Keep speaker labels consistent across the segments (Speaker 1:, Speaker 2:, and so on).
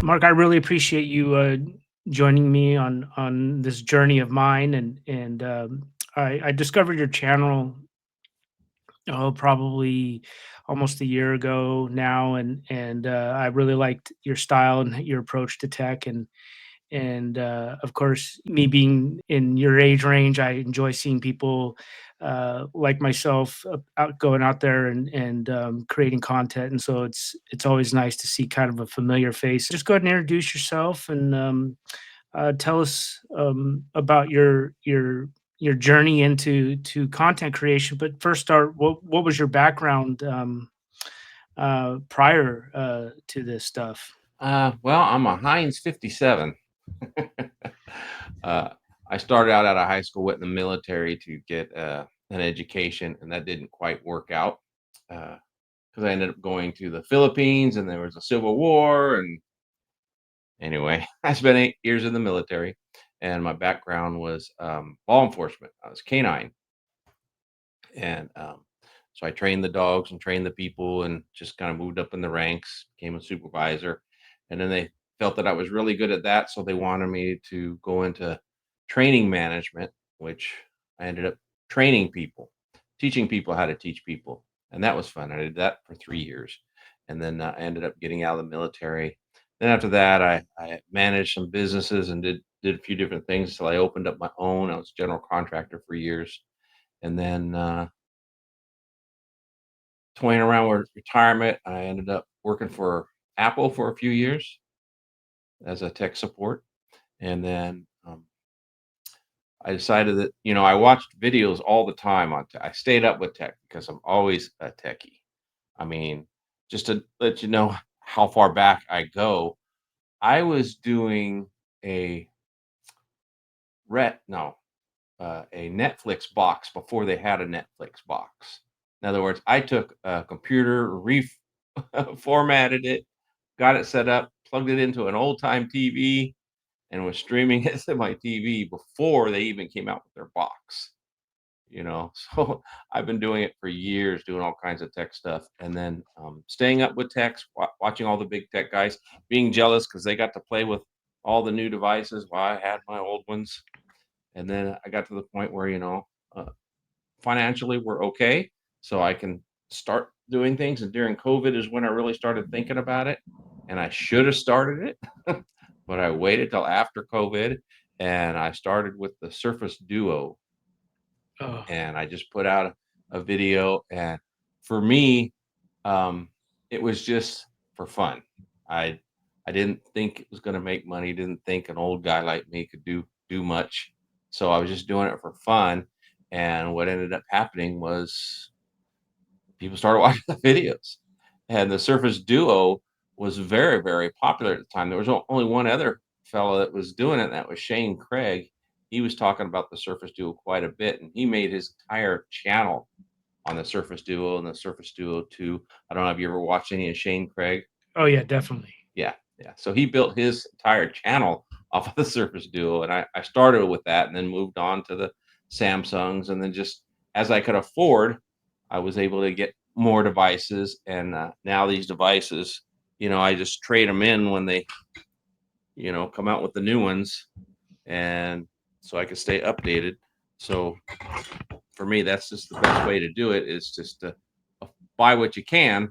Speaker 1: Mark, I really appreciate you joining me on this journey of mine, and I discovered your channel probably almost a year ago now, and I really liked your style and your approach to tech, and of course, me being in your age range, I enjoy seeing people like myself out going out there and creating content, and so it's always nice to see kind of a familiar face. Just go ahead and introduce yourself and tell us about your journey into content creation. But first, start. What was your background prior to this stuff?
Speaker 2: Well, I'm a Heinz 57. uh, I started out of high school, went in the military to get an education, and that didn't quite work out because I ended up going to the Philippines, and there was a civil war. And anyway, I spent 8 years in the military, and my background was law enforcement. I was canine, and so I trained the dogs and trained the people, and just kind of moved up in the ranks, became a supervisor, and then they felt that I was really good at that, so they wanted me to go into training management, which I ended up training people, teaching people how to teach people, and that was fun. I did that for 3 years, and then I ended up getting out of the military. Then after that, I managed some businesses and did a few different things until I opened up my own. I was a general contractor for years, and then toying around with retirement, I ended up working for Apple for a few years as a tech support. And then I decided that, I watched videos all the time on tech. I stayed up with tech because I'm always a techie. I mean, just to let you know how far back I go, I was doing a no, a Netflix box before they had a Netflix box. In other words, I took a computer, formatted it, got it set up, plugged it into an old time TV, and was streaming it to my TV before they even came out with their box. So I've been doing it for years, doing all kinds of tech stuff, and then staying up with techs, watching all the big tech guys, being jealous because they got to play with all the new devices while I had my old ones. And then I got to the point where uh, financially we're okay, so I can start doing things. And during COVID is when I really started thinking about it, and I should have started it, but I waited till after COVID, and I started with the Surface Duo,
Speaker 1: Oh,
Speaker 2: and I just put out a video. And for me, it was just for fun. I didn't think it was going to make money. Didn't think an old guy like me could do much. So I was just doing it for fun. And what ended up happening was people started watching the videos, and the Surface Duo was very, very popular at the time. There was only one other fellow that was doing it, and that was Shane Craig. He was talking about the Surface Duo quite a bit, and he made his entire channel on the Surface Duo and the Surface Duo 2. I don't know if you ever watched any of Shane Craig.
Speaker 1: oh yeah, definitely.
Speaker 2: Yeah, yeah. So he built his entire channel off of the Surface Duo, and I started with that, and then moved on to the Samsungs, and then just as I could afford, I was able to get more devices, and now these devices, I just trade them in when they, come out with the new ones, and so I can stay updated. So for me, that's just the best way to do it, is just to buy what you can,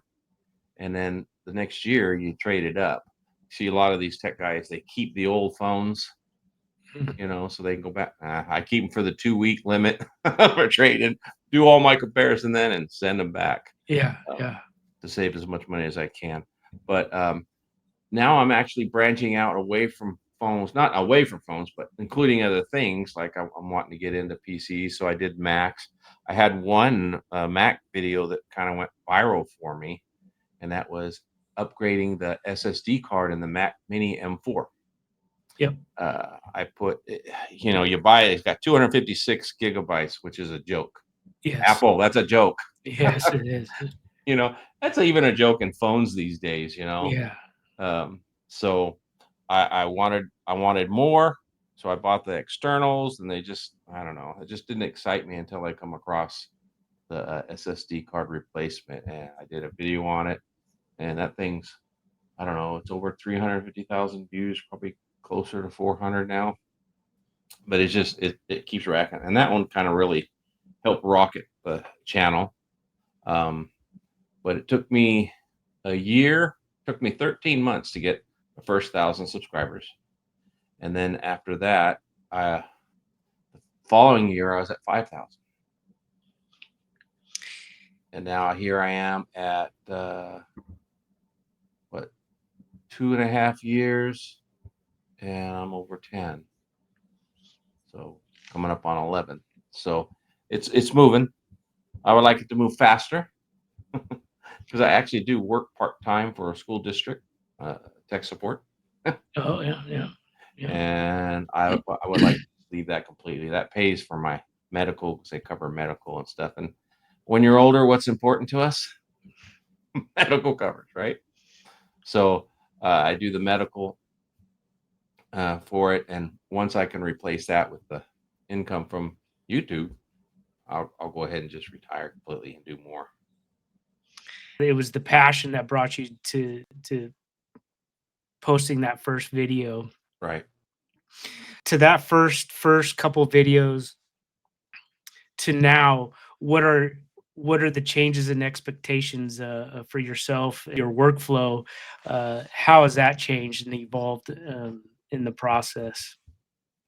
Speaker 2: and then the next year you trade it up. See a lot of these tech guys, they keep the old phones,
Speaker 1: Mhm.
Speaker 2: so they can go back. I keep them for the 2 week limit for trading, do all my comparison then, and send them back
Speaker 1: Yeah,
Speaker 2: um,
Speaker 1: yeah.
Speaker 2: to save as much money as I can. But now I'm actually branching out away from phones, not away from phones, but including other things. Like I'm wanting to get into PCs, so I did Macs. I had one Mac video that kind of went viral for me, and that was upgrading the SSD card in the Mac Mini M4.
Speaker 1: Yep.
Speaker 2: I put, you buy it, it's got 256 gigabytes, which is a joke.
Speaker 1: Yes.
Speaker 2: Apple, that's a joke.
Speaker 1: Yes, it is.
Speaker 2: You know, that's even a joke in phones these days.
Speaker 1: Yeah.
Speaker 2: So I wanted more, so I bought the externals, and they just, I don't know, it just didn't excite me until I come across the SSD card replacement, and I did a video on it, and that thing's I don't know, it's over 350,000 views, probably closer to 400 now. But it's just it keeps racking, and that one kind of really helped rocket the channel. Um, but it took me a year, took me 13 months to get the first 1,000 subscribers, and then after that, the following year I was at 5,000, and now here I am at what 2.5 years, and I'm over 10, so coming up on 11. So it's moving. I would like it to move faster because I actually do work part time for a school district, tech support,
Speaker 1: Oh, yeah, yeah, yeah.
Speaker 2: and I would like to leave that completely. That pays for my medical because they cover medical and stuff. And when you're older, what's important to us? Medical coverage, right? So I do the medical for it, and once I can replace that with the income from YouTube, I'll go ahead and just retire completely and do more.
Speaker 1: It was the passion that brought you to posting that first video.
Speaker 2: Right.
Speaker 1: To that first couple videos to now, what are the changes and expectations, for yourself, your workflow? How has that changed and evolved, in the process?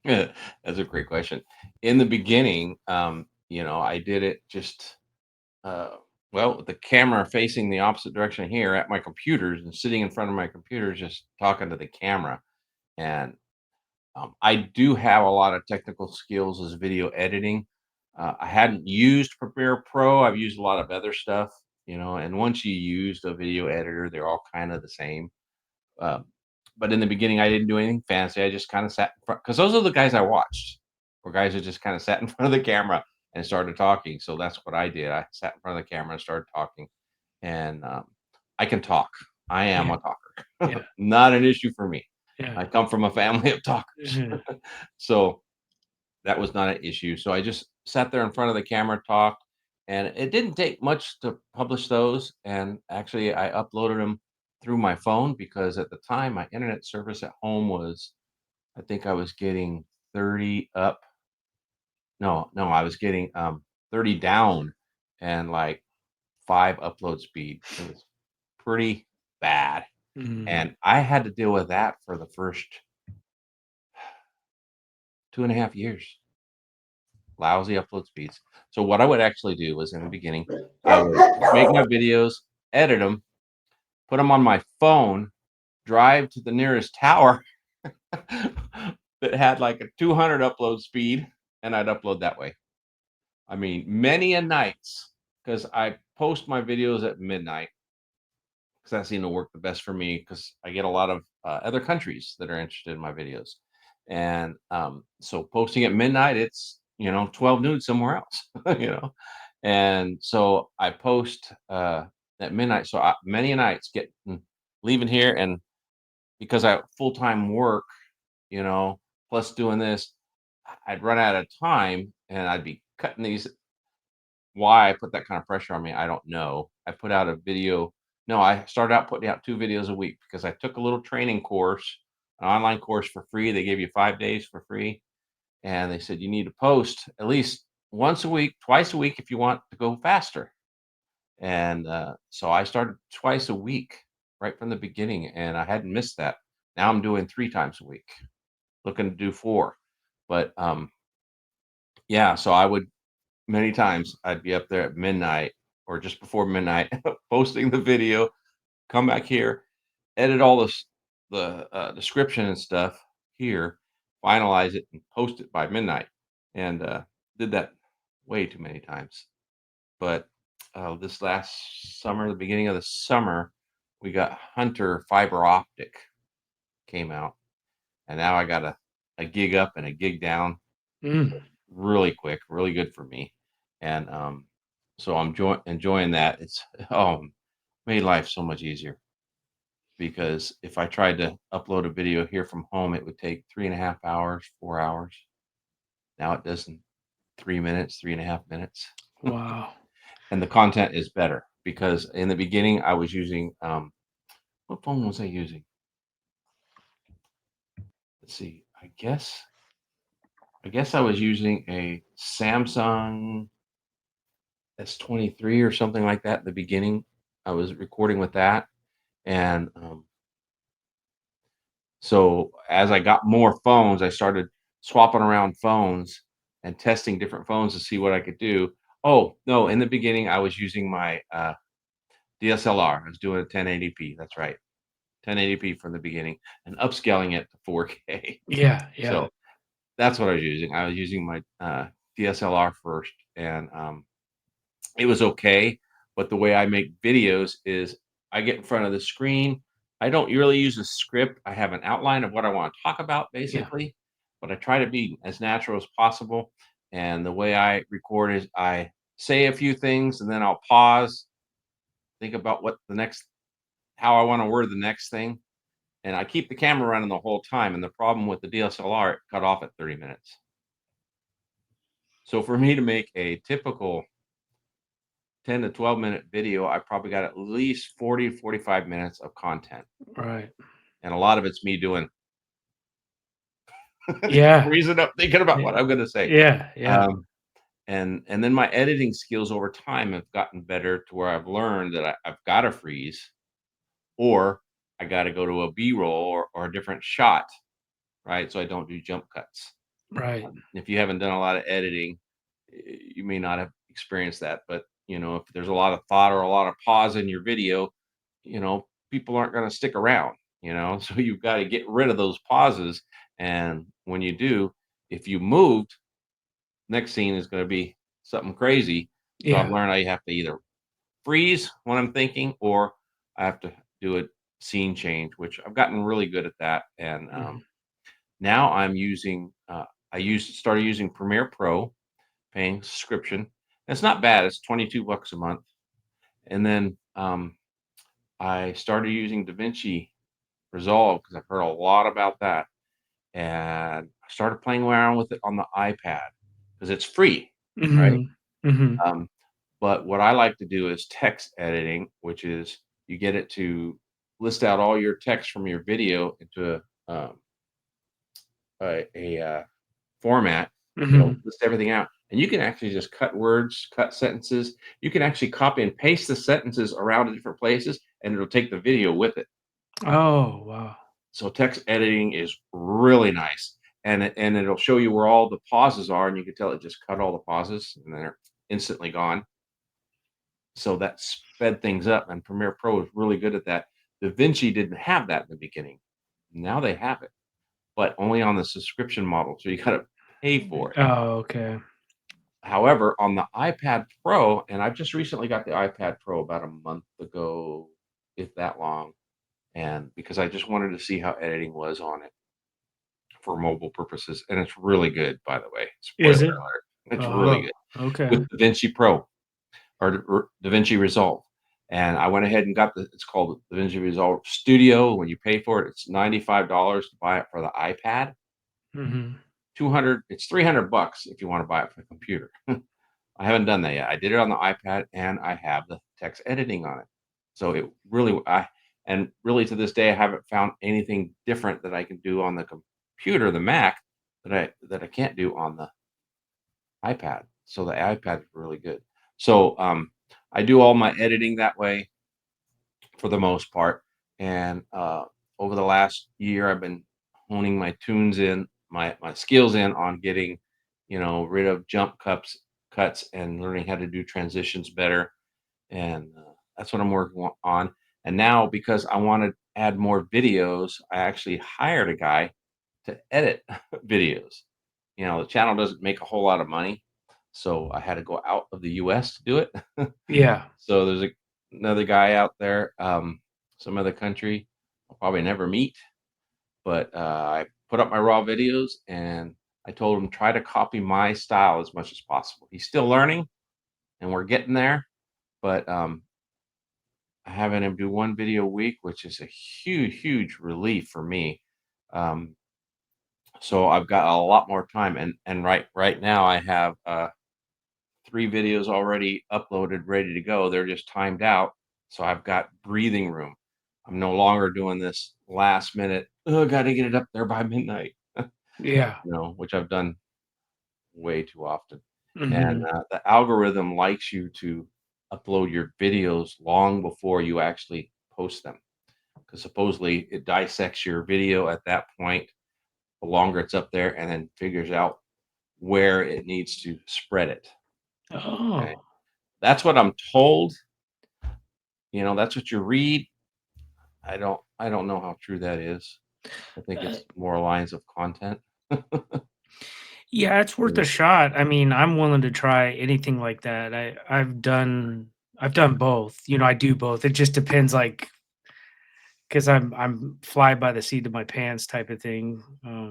Speaker 2: Yeah, that's a great question. In the beginning, I did it just uh, well, with the camera facing the opposite direction here at my computers and sitting in front of my computers, just talking to the camera. And I do have a lot of technical skills as video editing. I hadn't used Premiere Pro. I've used a lot of other stuff, and once you use a video editor, they're all kind of the same. Um, but in the beginning, I didn't do anything fancy. I just kind of sat in front because those are the guys I watched, were guys who just kind of sat in front of the camera and started talking. So that's what I did. I sat in front of the camera and started talking, and I can talk. I am
Speaker 1: Yeah,
Speaker 2: a talker.
Speaker 1: yeah,
Speaker 2: Not an issue for me.
Speaker 1: yeah.
Speaker 2: I come from a family of talkers,
Speaker 1: Mhm.
Speaker 2: so that was not an issue. So I just sat there in front of the camera, talked, and it didn't take much to publish those. And actually, I uploaded them through my phone because at the time my internet service at home was, I think I was getting 30 up. No, no, I was getting 30 down and like 5 upload speed. It was pretty bad.
Speaker 1: Mhm.
Speaker 2: And I had to deal with that for the first 2.5 years. Lousy upload speeds. So what I would actually do was in the beginning, I would make my videos, edit them, put them on my phone, drive to the nearest tower that had like a 200 upload speed, and I'd upload that way. I mean, many a nights, because I post my videos at midnight, because that seemed to work the best for me, because I get a lot of other countries that are interested in my videos. And so posting at midnight, it's 12 noon somewhere else, you know. And so I post at midnight. So many nights leaving here, and because I full time work, plus doing this, I'd run out of time, and I'd be cutting these. Why I put that kind of pressure on me, I don't know. I put out a video. No, I started out putting out 2 videos a week because I took a little training course, an online course for free. They gave you 5 days for free, and they said you need to post at least once a week, twice a week if you want to go faster. And so I started twice a week right from the beginning, and I hadn't missed that. Now I'm doing 3 times a week, looking to do 4. But yeah, so I would many times I'd be up there at midnight or just before midnight posting the video, come back here, edit all the description and stuff here, finalize it and post it by midnight. And did that way too many times. But this last summer, the beginning of the summer, we got Hunter fiber optic came out, and now I got a gig up and a gig down
Speaker 1: Mm.
Speaker 2: really quick, really good for me. And so I'm enjoying that. It's made life so much easier because if I tried to upload a video here from home, it would take 3.5 hours, 4 hours. Now it does in 3 minutes, 3.5 minutes.
Speaker 1: Wow.
Speaker 2: And the content is better because in the beginning I was using What phone was I using? Let's see. I guess I was using a Samsung S23 or something like that in the beginning. I was recording with that, and so as I got more phones, I started swapping around phones and testing different phones to see what I could do. Oh, no, in the beginning, I was using my DSLR. I was doing a 1080p. That's right, 1080p from the beginning, and upscaling it to 4K.
Speaker 1: Yeah, yeah,
Speaker 2: So that's what I was using. I was using my DSLR first, and it was okay, but the way I make videos is I get in front of the screen. I don't really use a script. I have an outline of what I want to talk about
Speaker 1: yeah,
Speaker 2: basically, but I try to be as natural as possible. And the way I record is I say a few things and then I'll pause, think about what the next how I want to word the next thing. And I keep the camera running the whole time. And the problem with the DSLR, it cut off at 30 minutes. So for me to make a typical 10 to 12-minute video, I probably got at least 40 to 45 minutes of content.
Speaker 1: right.
Speaker 2: And a lot of it's me doing
Speaker 1: Yeah,
Speaker 2: freezing up, thinking about
Speaker 1: yeah,
Speaker 2: what I'm gonna say.
Speaker 1: yeah, yeah,
Speaker 2: Um, and then my editing skills over time have gotten better to where I've learned that I've gotta freeze or I gotta go to a B-roll or a different shot, right? So I don't do jump cuts.
Speaker 1: right.
Speaker 2: If you haven't done a lot of editing, you may not have experienced that, but if there's a lot of thought or a lot of pause in your video, people aren't going to stick around, so you've got to get rid of those pauses. And when you do, if you moved, next scene is going to be something crazy. So I've
Speaker 1: Yeah,
Speaker 2: learned I have to either freeze when I'm thinking or I have to do a scene change, which I've gotten really good at that. And
Speaker 1: mhm,
Speaker 2: now I'm using started using Premiere Pro, paying subscription. It's not bad. It's 22 bucks a month. And then I started using DaVinci Resolve because I've heard a lot about that. And I started playing around with it on the iPad because it's free, right?
Speaker 1: mhm, mhm,
Speaker 2: Um, but what I like to do is text editing, which is you get it to list out all your text from your video into a format,
Speaker 1: mhm.
Speaker 2: list everything out. And you can actually just cut words, cut sentences. You can actually copy and paste the sentences around in different places, and it'll take the video with it.
Speaker 1: Oh, wow.
Speaker 2: So text editing is really nice, and it'll show you where all the pauses are, and you can tell it just cut all the pauses, and they're instantly gone. So that sped things up, and Premiere Pro is really good at that. DaVinci didn't have that in the beginning. Now they have it, but only on the subscription model, so you gotta pay for it.
Speaker 1: Oh, okay.
Speaker 2: However, on the iPad Pro, and I've just recently got the iPad Pro about a month ago, if that long, and because I just wanted to see how editing was on it for mobile purposes, and it's really good, by the way. Spoiler
Speaker 1: Is it?
Speaker 2: alert. It's really
Speaker 1: Oh,
Speaker 2: good
Speaker 1: okay.
Speaker 2: with DaVinci Pro or DaVinci Resolve. And I went ahead and got it's called DaVinci Resolve Studio. When you pay for it, it's $95 to buy it for the iPad.
Speaker 1: Mhm.
Speaker 2: 200, it's 300 bucks if you want to buy it for the computer. I haven't done that yet. I did it on the iPad and I have the text editing on it. So it really and really to this day I haven't found anything different that I can do on the computer, the Mac, that I can't do on the iPad. So the iPad is really good. So I do all my editing that way for the most part. And over the last year I've been honing my tunes in, my skills in on getting, rid of jump cuts and learning how to do transitions better. And that's what I'm working on. And now, because I want to add more videos, I actually hired a guy to edit videos. The channel doesn't make a whole lot of money, so I had to go out of the US to do it.
Speaker 1: Yeah.
Speaker 2: So there's another guy out there, some other country I'll probably never meet, but I put up my raw videos and I told him try to copy my style as much as possible. He's still learning, and we're getting there, but having him do one video a week, which is a huge, huge relief for me. Um, so I've got a lot more time, and right now I have 3 videos already uploaded, ready to go. They're just timed out, so I've got breathing room. I'm no longer doing this last minute, oh, got to get it up there by midnight,
Speaker 1: Yeah.
Speaker 2: which I've done way too often. And
Speaker 1: Mhm.
Speaker 2: the algorithm likes you to upload your videos long before you actually post them, because supposedly it dissects your video at that point, the longer it's up there, and then figures out where it needs to spread it. Okay.
Speaker 1: Oh.
Speaker 2: That's what I'm told. That's what you read. I don't know how true that is. I think
Speaker 1: Uh,
Speaker 2: it's more lines of content.
Speaker 1: yeah, it's worth a
Speaker 2: Mm.
Speaker 1: shot. I mean, I'm willing to try anything like that. I've done both. I do both. It just depends, like, because I'm fly by the seat of my pants type of thing.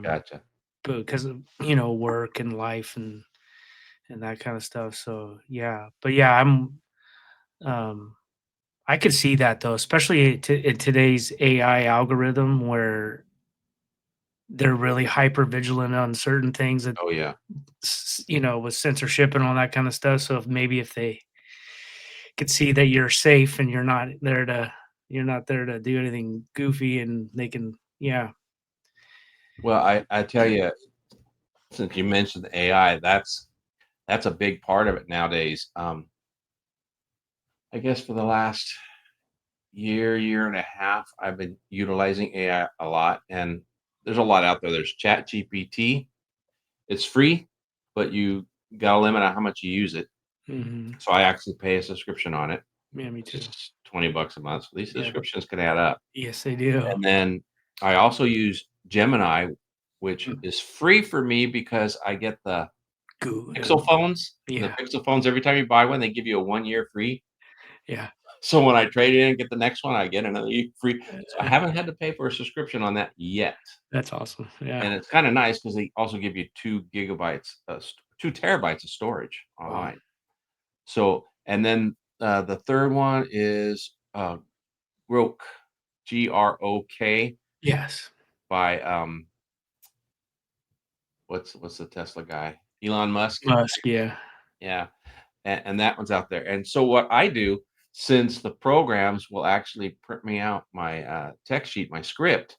Speaker 2: Gotcha.
Speaker 1: But because of work and life and that kind of stuff. So yeah, but yeah, um I could see that though, especially in today's AI algorithm where they're really hyper vigilant on certain things that
Speaker 2: Oh, yeah.
Speaker 1: with censorship and all that kind of stuff. So if they could see that you're safe and you're not there to do anything goofy, and they can, yeah.
Speaker 2: Well, I tell you, since you mentioned AI, that's a big part of it nowadays. I guess for the last year and a half, I've been utilizing AI a lot, and there's a lot out there. There's Chat GPT. It's free, but you got a limit on how much you use it.
Speaker 1: Hmm.
Speaker 2: So I actually pay a subscription on it,
Speaker 1: Yeah, me
Speaker 2: which
Speaker 1: too.
Speaker 2: is $20 a month. So these
Speaker 1: Yeah.
Speaker 2: subscriptions can add up.
Speaker 1: Yes, they do.
Speaker 2: And then I also use Gemini, which
Speaker 1: Mm.
Speaker 2: is free for me because I get the
Speaker 1: Goo
Speaker 2: Pixel phones. And the
Speaker 1: Yeah,
Speaker 2: Pixel phones, every time you buy one, they give you a 1 year free.
Speaker 1: yeah.
Speaker 2: So when I trade in and get the next one, I get another year free. So I
Speaker 1: Uh,
Speaker 2: haven't had to pay for a subscription on that yet.
Speaker 1: that's awesome. Yeah.
Speaker 2: And it's kind of nice because they also give you 2 gigabytes, 2 terabytes of storage
Speaker 1: Wow.
Speaker 2: online. So, and then the third one is Grok, Grok,
Speaker 1: Yes.
Speaker 2: by what's the Tesla guy? Elon Musk.
Speaker 1: Musk, yeah.
Speaker 2: Yeah. And that one's out there. And so what I do, since the programs will actually print me out my text sheet, my script,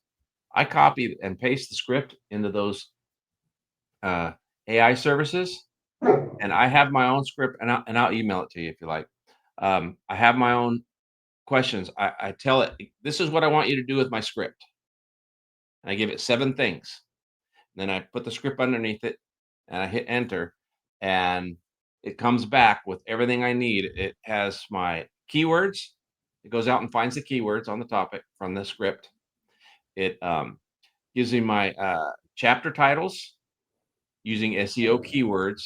Speaker 2: I copy and paste the script into those uh, AI services, and I have my own script, and I'll email it to you if you like. I have my own questions. I tell it, this is what I want you to do with my script, and I give it 7 things. Then I put the script underneath it, and I hit enter, and it comes back with everything I need. It has my keywords. It goes out and finds the keywords on the topic from the script. It gives me my chapter titles using SEO keywords.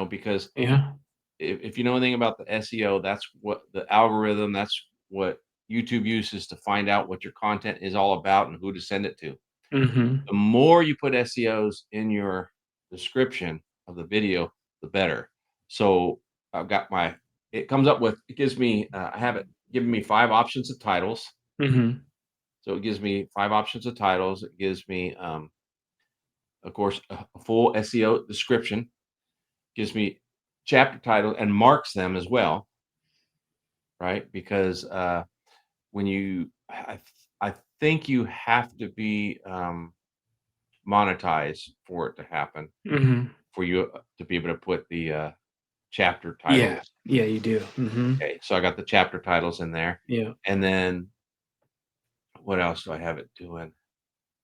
Speaker 2: Because
Speaker 1: Yeah.
Speaker 2: if you know anything about the SEO, that's what the algorithm. That's what YouTube uses to find out what your content is all about and who to send it to.
Speaker 1: Mhm.
Speaker 2: The more you put SEOs in your description of the video, the better. So I've got it comes up with, it gives me, I have it giving me 5 options of titles.
Speaker 1: Mhm.
Speaker 2: So it gives me 5 options of titles. It gives me, of course, a full SEO description, gives me chapter title and marks them as well, right? Because when I think you have to be monetized for it to happen,
Speaker 1: Mhm.
Speaker 2: for you to be able to put the chapter
Speaker 1: Yeah.
Speaker 2: titles.
Speaker 1: Yeah, you do. Mhm.
Speaker 2: Okay, so I got the chapter titles in there,
Speaker 1: Yeah.
Speaker 2: and then what else do I have it doing?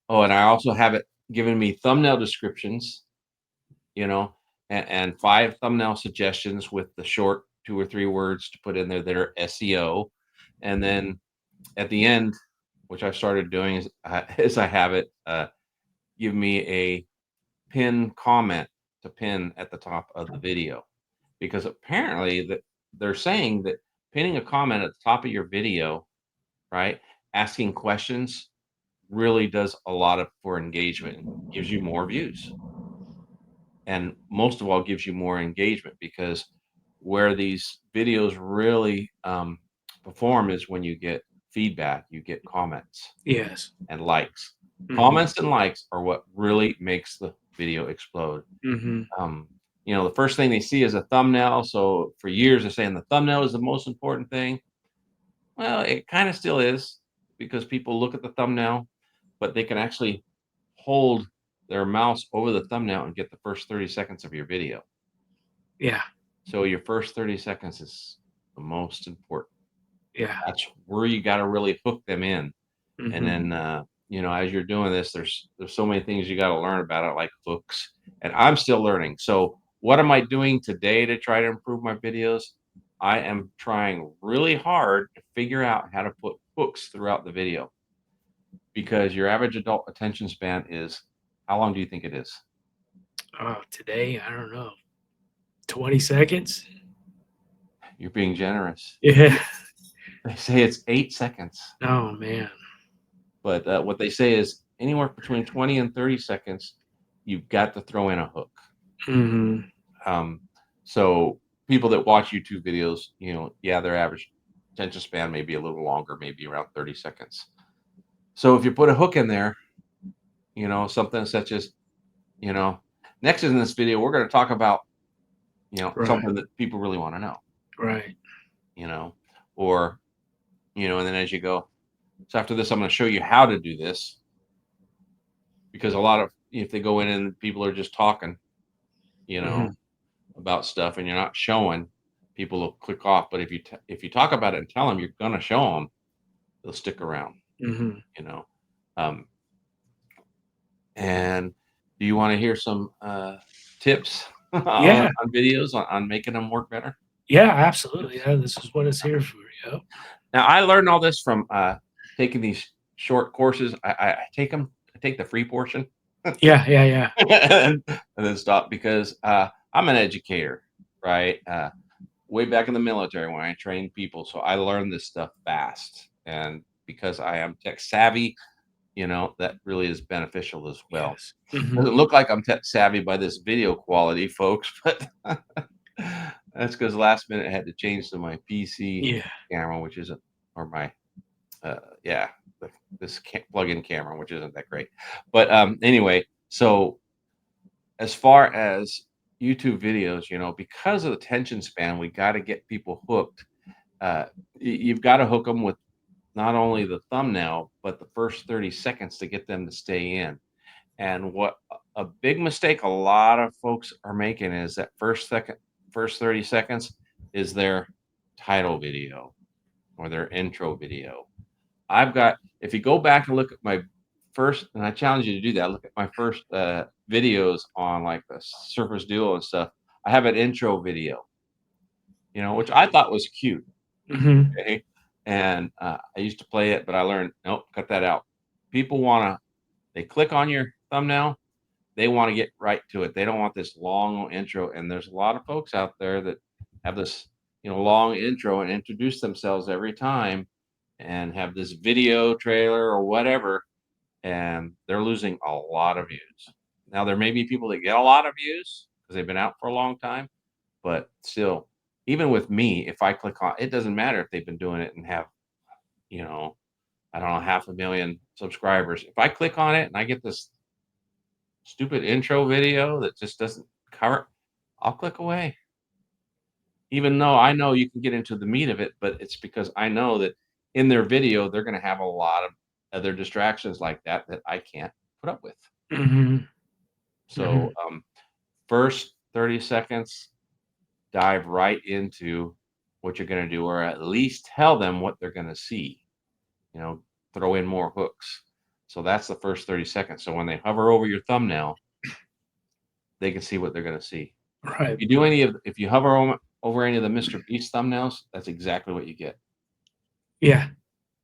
Speaker 2: Oh, and I also have it giving me thumbnail descriptions, you know, and 5 thumbnail suggestions with the short 2 or 3 words to put in there that are SEO, and then at the end, which I started doing is I have it give me a pin comment to pin at the top of the video, because apparently that they're saying that pinning a comment at the top of your video, right, asking questions really does a lot of for engagement and gives you more views, and most of all gives you more engagement, because where these videos really perform is when you get feedback, you get comments
Speaker 1: Yes.
Speaker 2: and likes.
Speaker 1: Mhm.
Speaker 2: Comments and likes are what really makes the video explode.
Speaker 1: Mhm.
Speaker 2: um, the first thing they see is a thumbnail. So for years they're saying the thumbnail is the most important thing. Well, it kind of still is because people look at the thumbnail, but they can actually hold their mouse over the thumbnail and get the first 30 seconds of your video.
Speaker 1: Yeah.
Speaker 2: So your first 30 seconds is the most important.
Speaker 1: Yeah.
Speaker 2: That's where you got to really hook them in. And
Speaker 1: Mhm.
Speaker 2: then, as you're doing this, there's so many things you got to learn about it, like hooks. And I'm still learning. So, what am I doing today to try to improve my videos? I am trying really hard to figure out how to put hooks throughout the video because your average adult attention span is how long do you think it is?
Speaker 1: Oh, today, I don't know, 20 seconds?
Speaker 2: You're being generous.
Speaker 1: Yeah.
Speaker 2: They say it's 8 seconds,
Speaker 1: Oh, man.
Speaker 2: but what they say is anywhere between 20 and 30 seconds, you've got to throw in a hook.
Speaker 1: Mhm.
Speaker 2: Um, so people that watch YouTube videos, yeah, their average attention span may be a little longer, maybe around 30 seconds. So if you put a hook in there, something such as, you know, next in this video, we're going to talk about,
Speaker 1: Right,
Speaker 2: something that people really want to know,
Speaker 1: right.
Speaker 2: you know, or, and then as you go, so after this, I'm going to show you how to do this because a lot of, if they go in and people are just talking, you know,
Speaker 1: Mhm,
Speaker 2: about stuff and you're not showing, people will click off. But if you talk about it and tell them you're going to show them, they'll stick around.
Speaker 1: mhm.
Speaker 2: You know, um, and do you want to hear some tips
Speaker 1: Yeah,
Speaker 2: on videos on making them work better?
Speaker 1: yeah, absolutely,
Speaker 2: Tips.
Speaker 1: yeah, this is what it's here for, yep.
Speaker 2: Now I learned all this from taking these short courses. I take them. I take the free portion
Speaker 1: Yeah, yeah, yeah.
Speaker 2: and then stop because I'm an educator, right? Way back in the military when I trained people. So I learned this stuff fast. And because I am tech savvy, that really is beneficial as well.
Speaker 1: Yes. Mhm.
Speaker 2: Doesn't look like I'm tech savvy by this video quality, folks, but that's because last minute I had to change to my PC
Speaker 1: Yeah.
Speaker 2: camera, which isn't, or my, yeah, this plug-in camera, which isn't that great. But anyway, so as far as YouTube videos, because of the attention span, we got to get people hooked. You've got to hook them with not only the thumbnail, but the first 30 seconds to get them to stay in. And what a big mistake a lot of folks are making is that first 30 seconds is their title video or their intro video. If you go back and look at my first, and I challenge you to do that, look at my first videos on like the Surface Duo and stuff. I have an intro video, which I thought was cute.
Speaker 1: Mhm.
Speaker 2: Okay. And I used to play it, but I learned, nope, cut that out. People they click on your thumbnail, they want to get right to it. They don't want this long intro. And there's a lot of folks out there that have this, long intro and introduce themselves every time and have this video trailer or whatever. And they're losing a lot of views. Now, there may be people that get a lot of views because they've been out for a long time, but still, even with me, if I click on it, doesn't matter if they've been doing it and have, you know, I don't know, 500,000 subscribers. If I click on it and I get this stupid intro video that just doesn't cover, I'll click away. Even though I know you can get into the meat of it, but it's because I know that in their video, they're going to have a lot of other distractions like that I can't put up with.
Speaker 1: Mhm.
Speaker 2: So,
Speaker 1: Mhm.
Speaker 2: first 30 seconds, dive right into what you're going to do, or at least tell them what they're going to see. You know, throw in more hooks. So that's the first 30 seconds. So when they hover over your thumbnail, they can see what they're going to see.
Speaker 1: Right.
Speaker 2: If you hover over any of the Mr. Beast thumbnails, that's exactly what you get.
Speaker 1: Yeah.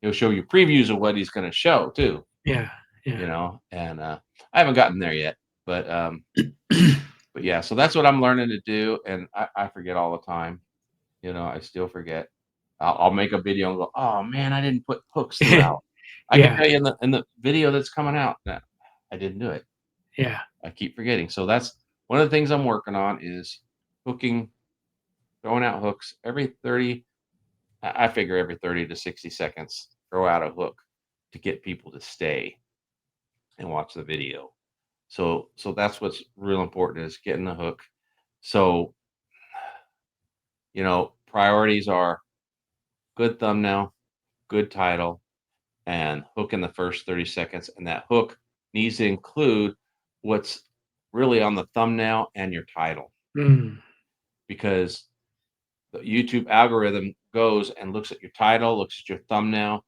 Speaker 2: He'll show you previews of what he's going to show too,
Speaker 1: Yeah. Yeah.
Speaker 2: and I haven't gotten there yet, but yeah, so that's what I'm learning to do, and I forget all the time. I still forget. I'll make a video and go, "Oh man, I didn't put hooks throughout." I can
Speaker 1: Yeah.
Speaker 2: tell you in the video that's coming out that I didn't do it.
Speaker 1: Yeah.
Speaker 2: I keep forgetting. So that's one of the things I'm working on is hooking, throwing out hooks every 30. I figure every 30 to 60 seconds, throw out a hook to get people to stay and watch the video. So that's what's real important is getting the hook. So, priorities are good thumbnail, good title and hook in the first 30 seconds. And that hook needs to include what's really on the thumbnail and your title,
Speaker 1: Mm.
Speaker 2: because the YouTube algorithm goes and looks at your title, looks at your thumbnail,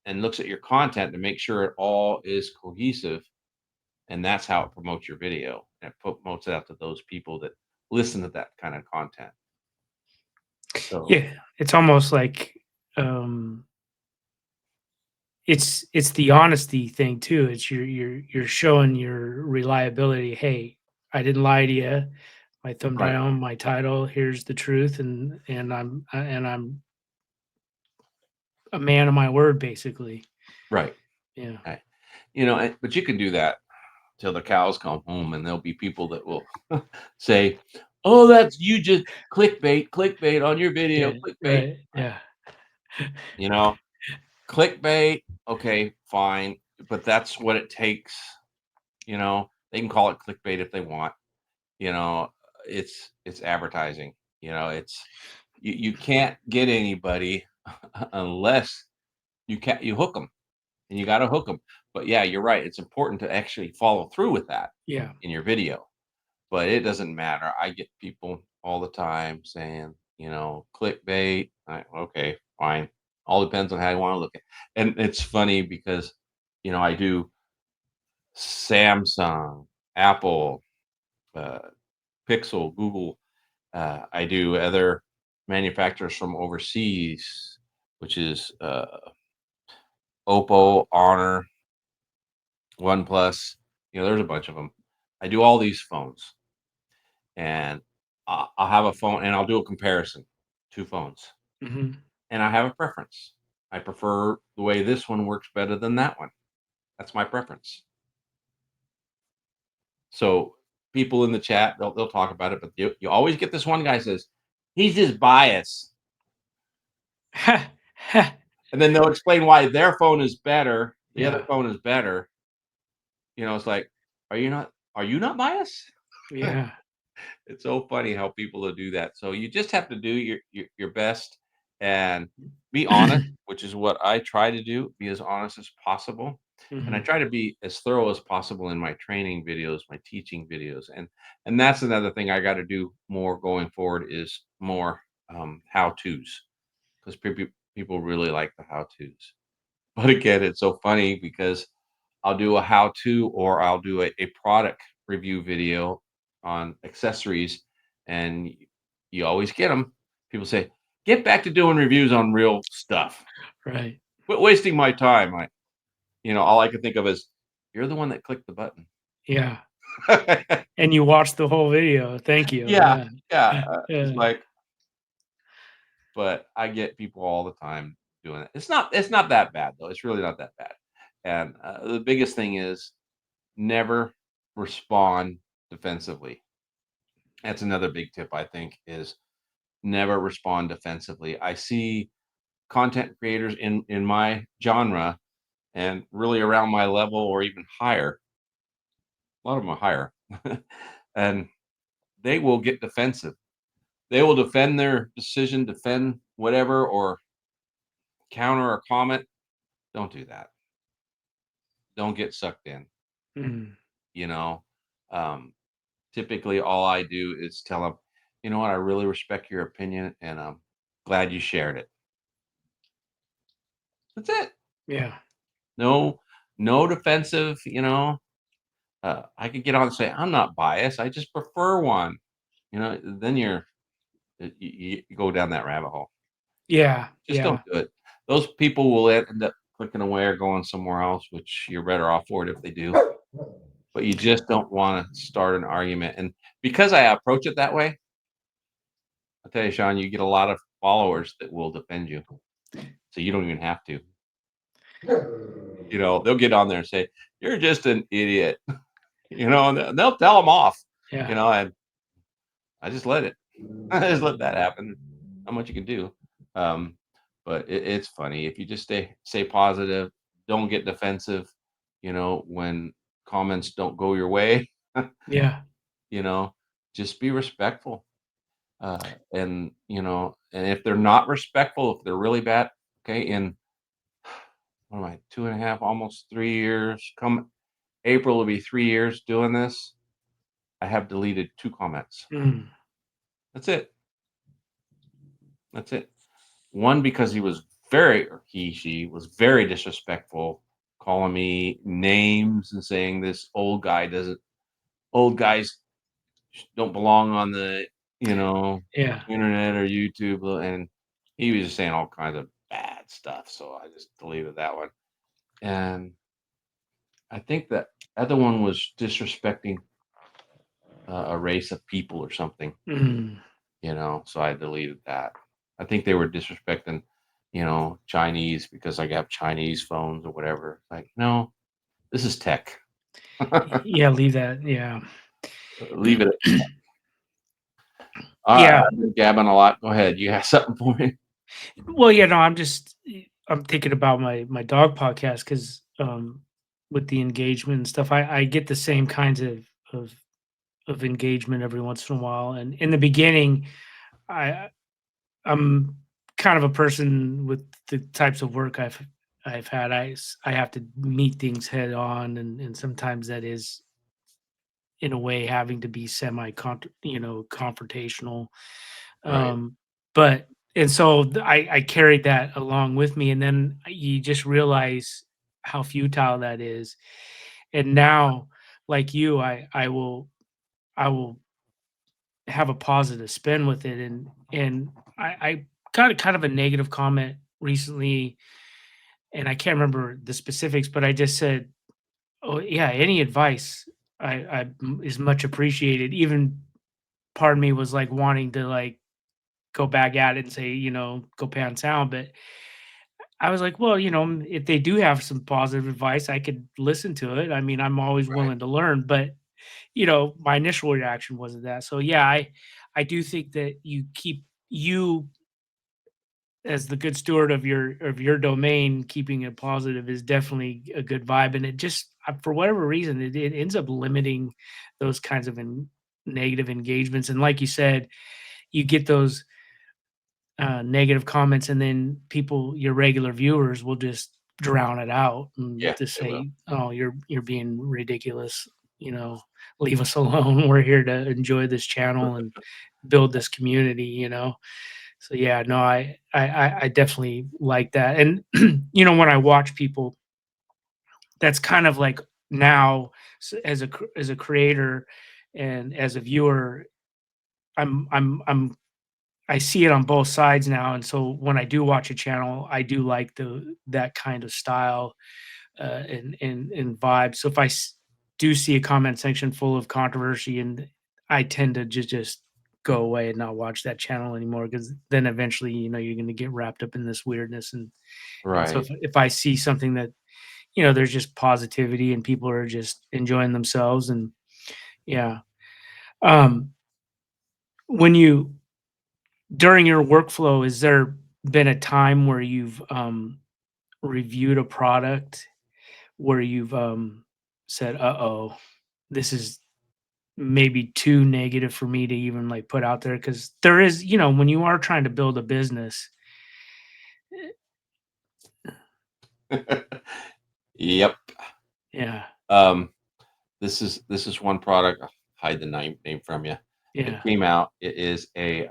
Speaker 2: and looks at your content to make sure it all is cohesive. And that's how it promotes your video. And it promotes it out to those people that listen to that kind of content. So
Speaker 1: Yeah, it's almost like, um, it's the honesty thing too. It's you're showing your reliability. "Hey, I didn't lie to you. My
Speaker 2: right,
Speaker 1: thumbnail, my title, here's the truth, and I'm a man of my word," basically.
Speaker 2: right,
Speaker 1: Yeah.
Speaker 2: right. But you can do that till the cows come home, and there'll be people that will say, "Oh, that's you just clickbait on your video,
Speaker 1: Yeah,
Speaker 2: clickbait."
Speaker 1: right,
Speaker 2: Right.
Speaker 1: yeah.
Speaker 2: You know, clickbait, okay, fine, but that's what it takes. They can call it clickbait if they want. You know, it's advertising. It's you can't get anybody unless you hook them, and you got to hook them. But yeah, you're right. It's important to actually follow through with that
Speaker 1: Yeah.
Speaker 2: in your video. But it doesn't matter. I get people all the time saying, clickbait. Okay, fine. All depends on how you want to look at. And it's funny because, I do Samsung, Apple, uh, Pixel, Google. I do other manufacturers from overseas, which is Oppo, Honor, OnePlus. There's a bunch of them. I do all these phones, and I'll have a phone, and I'll do a comparison, two phones,
Speaker 1: Mhm.
Speaker 2: and I have a preference. I prefer the way this one works better than that one. That's my preference. So people in the chat, they'll talk about it, but you always get this one guy says he's just biased, and then they'll explain why their phone is better, the other
Speaker 1: Yeah,
Speaker 2: phone is better. It's like, are you not biased?
Speaker 1: yeah.
Speaker 2: It's so funny how people will do that. So you just have to do your best and be honest, which is what I try to do, be as honest as possible. And I
Speaker 1: Mhm.
Speaker 2: try to be as thorough as possible in my training videos, my teaching videos. And that's another thing I got to do more going forward is more how-tos, because people really like the how-tos. But again, it's so funny because I'll do a how to, or I'll do a product review video on accessories, and you always get them. People say, get back to doing reviews on real stuff.
Speaker 1: Right.
Speaker 2: Quit wasting my time. All I can think of is, you're the one that clicked the button.
Speaker 1: Yeah. And you watched the whole video. Thank you.
Speaker 2: Yeah,
Speaker 1: Yeah.
Speaker 2: yeah. It's
Speaker 1: Yeah.
Speaker 2: like, but I get people all the time doing it. It's not that bad though. It's really not that bad. And the biggest thing is never respond defensively. That's another big tip, I think, is never respond defensively. I see content creators in my genre and really around my level or even higher. A lot of them are higher, and they will get defensive. They will defend their decision, defend whatever, or counter or comment. Don't do that. Don't get sucked in.
Speaker 1: Mhm.
Speaker 2: You know, um, typically all I do is tell them, you know what, I really respect your opinion, and I'm glad you shared it. That's it.
Speaker 1: Yeah.
Speaker 2: No, no defensive. I could get on and say, I'm not biased. I just prefer one. Then you go down that rabbit hole.
Speaker 1: Yeah.
Speaker 2: Just don't
Speaker 1: Yeah.
Speaker 2: do it. Those people will end up clicking away or going somewhere else, which you're better off for it if they do. But you just don't want to start an argument. And because I approach it that way, I'll tell you, Sean, you get a lot of followers that will defend you. So you don't even have to. They'll get on there and say, you're just an idiot. And they'll tell them off.
Speaker 1: Yeah.
Speaker 2: And I just let it. I just let that happen. Not much you can do. Um, but it's funny if you just stay positive. Don't get defensive. When comments don't go your way.
Speaker 1: Yeah.
Speaker 2: you know, just be respectful. And if they're not respectful, if they're really bad, okay. And what am I, 2.5, almost 3 years. Come April will be 3 years doing this. I have deleted 2 comments.
Speaker 1: Mm,
Speaker 2: That's it. That's it. One, because he was very, or she was very disrespectful, calling me names and saying this old guys don't belong on the, you know,
Speaker 1: yeah.
Speaker 2: internet or YouTube. And he was just saying all kinds of bad stuff. So I just deleted that one. And I think that other one was disrespecting a race of people or something,
Speaker 1: Mm,
Speaker 2: so I deleted that. I think they were disrespecting, Chinese because I got Chinese phones or whatever. Like, no, this is tech.
Speaker 1: yeah, leave that. Yeah.
Speaker 2: Leave it. All right,
Speaker 1: Yeah.
Speaker 2: I've been gabbing a lot. Go ahead. You have something for me?
Speaker 1: Well, yeah, no, I'm thinking about my dog podcast because with the engagement and stuff, I get the same kinds of of engagement every once in a while. And in the beginning, I I'm kind of a person with the types of work I've had. I have to meet things head on, and sometimes that is in a way having to be semi confrontational.
Speaker 2: Right.
Speaker 1: Um, but and so I carried that along with me, and then you just realize how futile that is. And now, like you, I will have a positive spin with it, and I got a kind of a negative comment recently, and I can't remember the specifics, but I just said, "Oh yeah, any advice is much appreciated." Even part of me was like wanting to like go back at it and say, go pound sound. But I was like, well, if they do have some positive advice, I could listen to it. I mean, I'm always
Speaker 2: Right.
Speaker 1: willing to learn, but my initial reaction wasn't that. So yeah, I do think that you as the good steward of your domain, keeping it positive is definitely a good vibe. And it just for whatever reason, it ends up limiting those kinds of negative engagements. And like you said, you get those negative comments, and then your regular viewers will just drown it out and
Speaker 2: Yeah,
Speaker 1: just
Speaker 2: they will.
Speaker 1: say, "Oh, you're being ridiculous. You know, leave us alone. We're here to enjoy this channel and build this community." So yeah, no, I definitely like that. And when I watch people, that's kind of like now as as a creator and as a viewer, I'm I see it on both sides now, and so when I do watch a channel, I do like that kind of style, and vibe. So if do see a comment section full of controversy, and I tend to just go away and not watch that channel anymore, because then eventually, you're going to get wrapped up in this weirdness, and so
Speaker 2: Right.
Speaker 1: if I see something that there's just positivity and people are just enjoying themselves, and yeah, um, when you during your workflow, has there been a time where you've, reviewed a product where you've, said, "Uh-oh, this is maybe too negative for me to even, like, put out there," because there is when you are trying to build a business.
Speaker 2: Yep.
Speaker 1: Yeah,
Speaker 2: Um, this is one product. I'll hide the name from you. It
Speaker 1: yeah,
Speaker 2: came out. It is a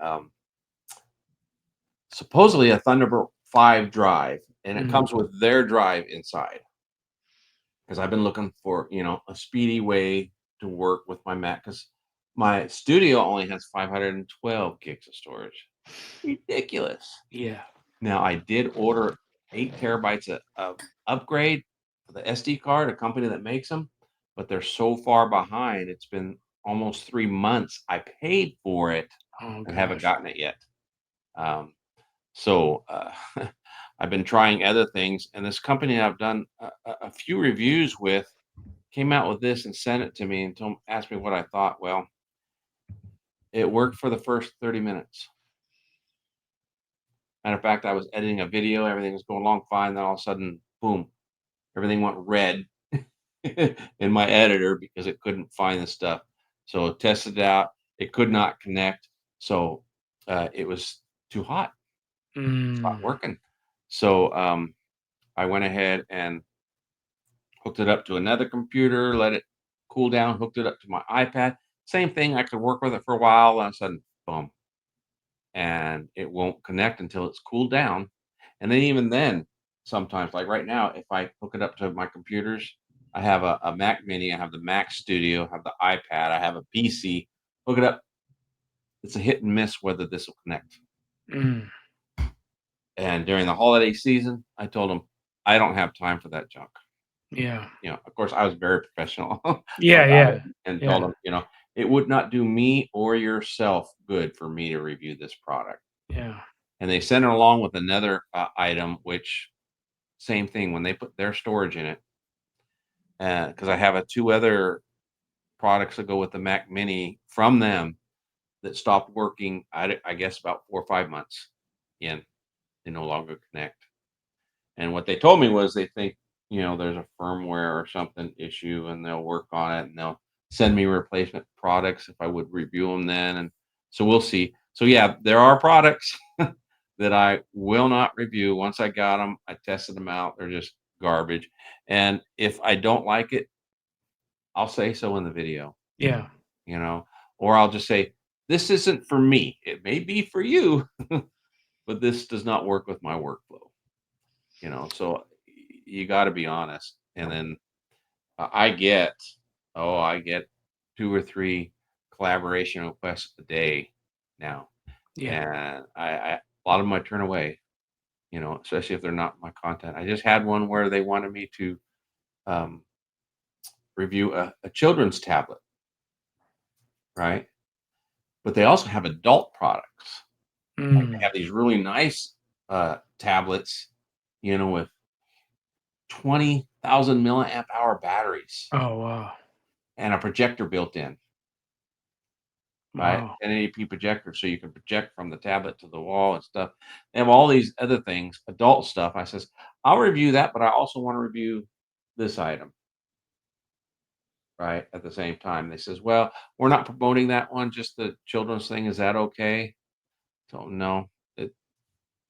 Speaker 2: supposedly a Thunderbolt 5 drive, and it
Speaker 1: mm,
Speaker 2: comes with their drive inside. Because I've been looking for, a speedy way to work with my Mac, because my studio only has 512 gigs of storage. Ridiculous.
Speaker 1: yeah,
Speaker 2: Now, I did order 8 terabytes of upgrade for the SD card, a company that makes them, but they're so far behind. It's been almost 3 months. I paid for it
Speaker 1: oh
Speaker 2: and haven't
Speaker 1: gosh,
Speaker 2: gotten it yet. Um, so I've been trying other things, and this company I've done a few reviews with came out with this and sent it to me and asked me what I thought. Well, it worked for the first 30 minutes. Matter of fact, I was editing a video, everything was going along fine. Then all of a sudden, boom, everything went red in my editor because it couldn't find the stuff. So tested it out. It could not connect. So it was too hot. It's not
Speaker 1: mm,
Speaker 2: working. So I went ahead and hooked it up to another computer, let it cool down, hooked it up to my iPad. Same thing. I could work with it for a while. All of a sudden, boom, and it won't connect until it's cooled down. And then even then, sometimes, like right now, if I hook it up to my computers, I have a Mac Mini, I have the Mac Studio, I have the iPad, I have a PC. Hook it up. It's a hit and miss whether this will connect.
Speaker 1: Mm.
Speaker 2: And during the holiday season, I told them I don't have time for that junk.
Speaker 1: Yeah.
Speaker 2: Of course, I was very professional
Speaker 1: Yeah,
Speaker 2: about
Speaker 1: yeah,
Speaker 2: it and told
Speaker 1: yeah,
Speaker 2: them, it would not do me or yourself good for me to review this product.
Speaker 1: yeah.
Speaker 2: And they sent it along with another item, which same thing when they put their storage in it. Because I have two other products that go with the Mac Mini from them that stopped working. I guess about 4 or 5 months in, they no longer connect. And what they told me was they think, there's a firmware or something issue and they'll work on it and they'll send me replacement products if I would review them then. And so we'll see. So yeah, there are products that I will not review. Once I got them, I tested them out. They're just garbage. And if I don't like it, I'll say so in the video,
Speaker 1: Yeah,
Speaker 2: you know, or I'll just say, this isn't for me. It may be for you, but this does not work with my workflow. So you got to be honest. And then I get, I get 2 or 3 collaboration requests a day now,
Speaker 1: yeah,
Speaker 2: and a lot of them I turn away. Especially if they're not my content. I just had one where they wanted me to um, review a children's tablet, right? But they also have adult products. Like they
Speaker 1: mm.
Speaker 2: have these really nice tablets, with 20,000 milliamp hour batteries
Speaker 1: Oh, wow.
Speaker 2: and a projector built in, right?
Speaker 1: Wow.
Speaker 2: 1080p projector, so you can project from the tablet to the wall and stuff. They have all these other things, adult stuff. I says, I'll review that, but I also want to review this item, right? At the same time, they says, well, we're not promoting that one, just the children's thing. Is that okay? So no, it,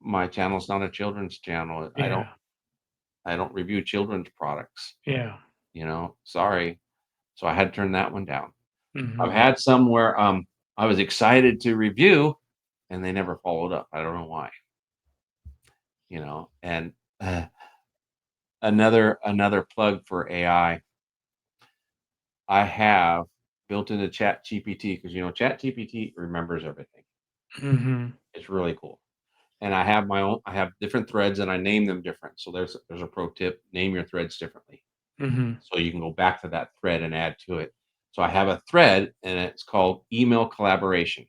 Speaker 2: my channel's not a children's channel.
Speaker 1: Yeah,
Speaker 2: I don't review children's products.
Speaker 1: yeah.
Speaker 2: Sorry. So I had to turn that one down. I've
Speaker 1: Mhm.
Speaker 2: had some where I was excited to review and they never followed up. I don't know why. And another plug for AI. I have built into Chat GPT because Chat GPT remembers everything.
Speaker 1: Mhm.
Speaker 2: It's really cool. And I have different threads and I name them different. So there's a pro tip, name your threads differently.
Speaker 1: Mhm.
Speaker 2: So you can go back to that thread and add to it. So I have a thread and it's called email collaboration.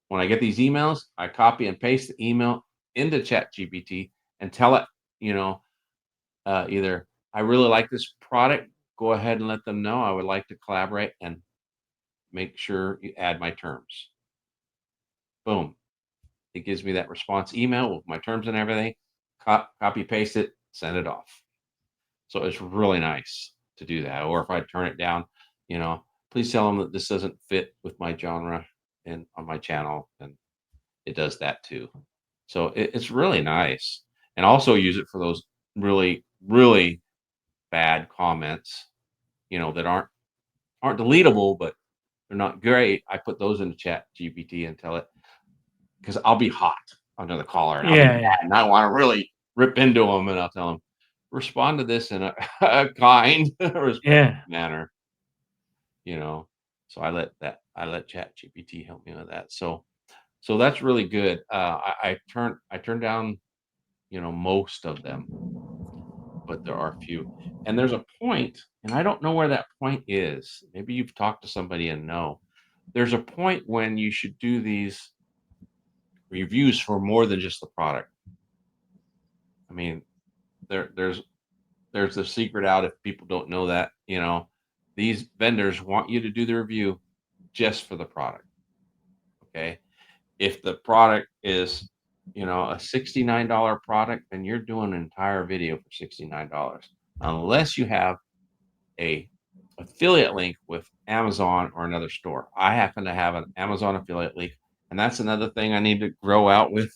Speaker 2: When I get these emails, I copy and paste the email into ChatGPT and tell it, you know, either I really like this product, go ahead and let them know I would like to collaborate and make sure you add my terms. Boom. It gives me that response email with my terms and everything. Copy, paste it, send it off. So it's really nice to do that. Or if I turn it down, please tell them that this doesn't fit with my genre and on my channel. And it does that too. So it's really nice. And also use it for those really, really bad comments, that aren't deletable, but they're not great. I put those into Chat GPT and tell it because I'll be hot under the collar and I'll be
Speaker 1: Yeah, yeah,
Speaker 2: mad and I want to really rip into them and I'll tell them respond to this in a kind, respectful
Speaker 1: yeah.
Speaker 2: manner. You know. So I let Chat GPT help me with that. So that's really good. I turned down most of them, but there are a few. And there's a point, and I don't know where that point is. Maybe you've talked to somebody and know. There's a point when you should do these reviews for more than just the product. I mean, there's the secret out if people don't know that, these vendors want you to do the review just for the product. Okay. If the product is, a $69 product, then you're doing an entire video for $69. Unless you have a affiliate link with Amazon or another store. I happen to have an Amazon affiliate link, and that's another thing I need to grow out with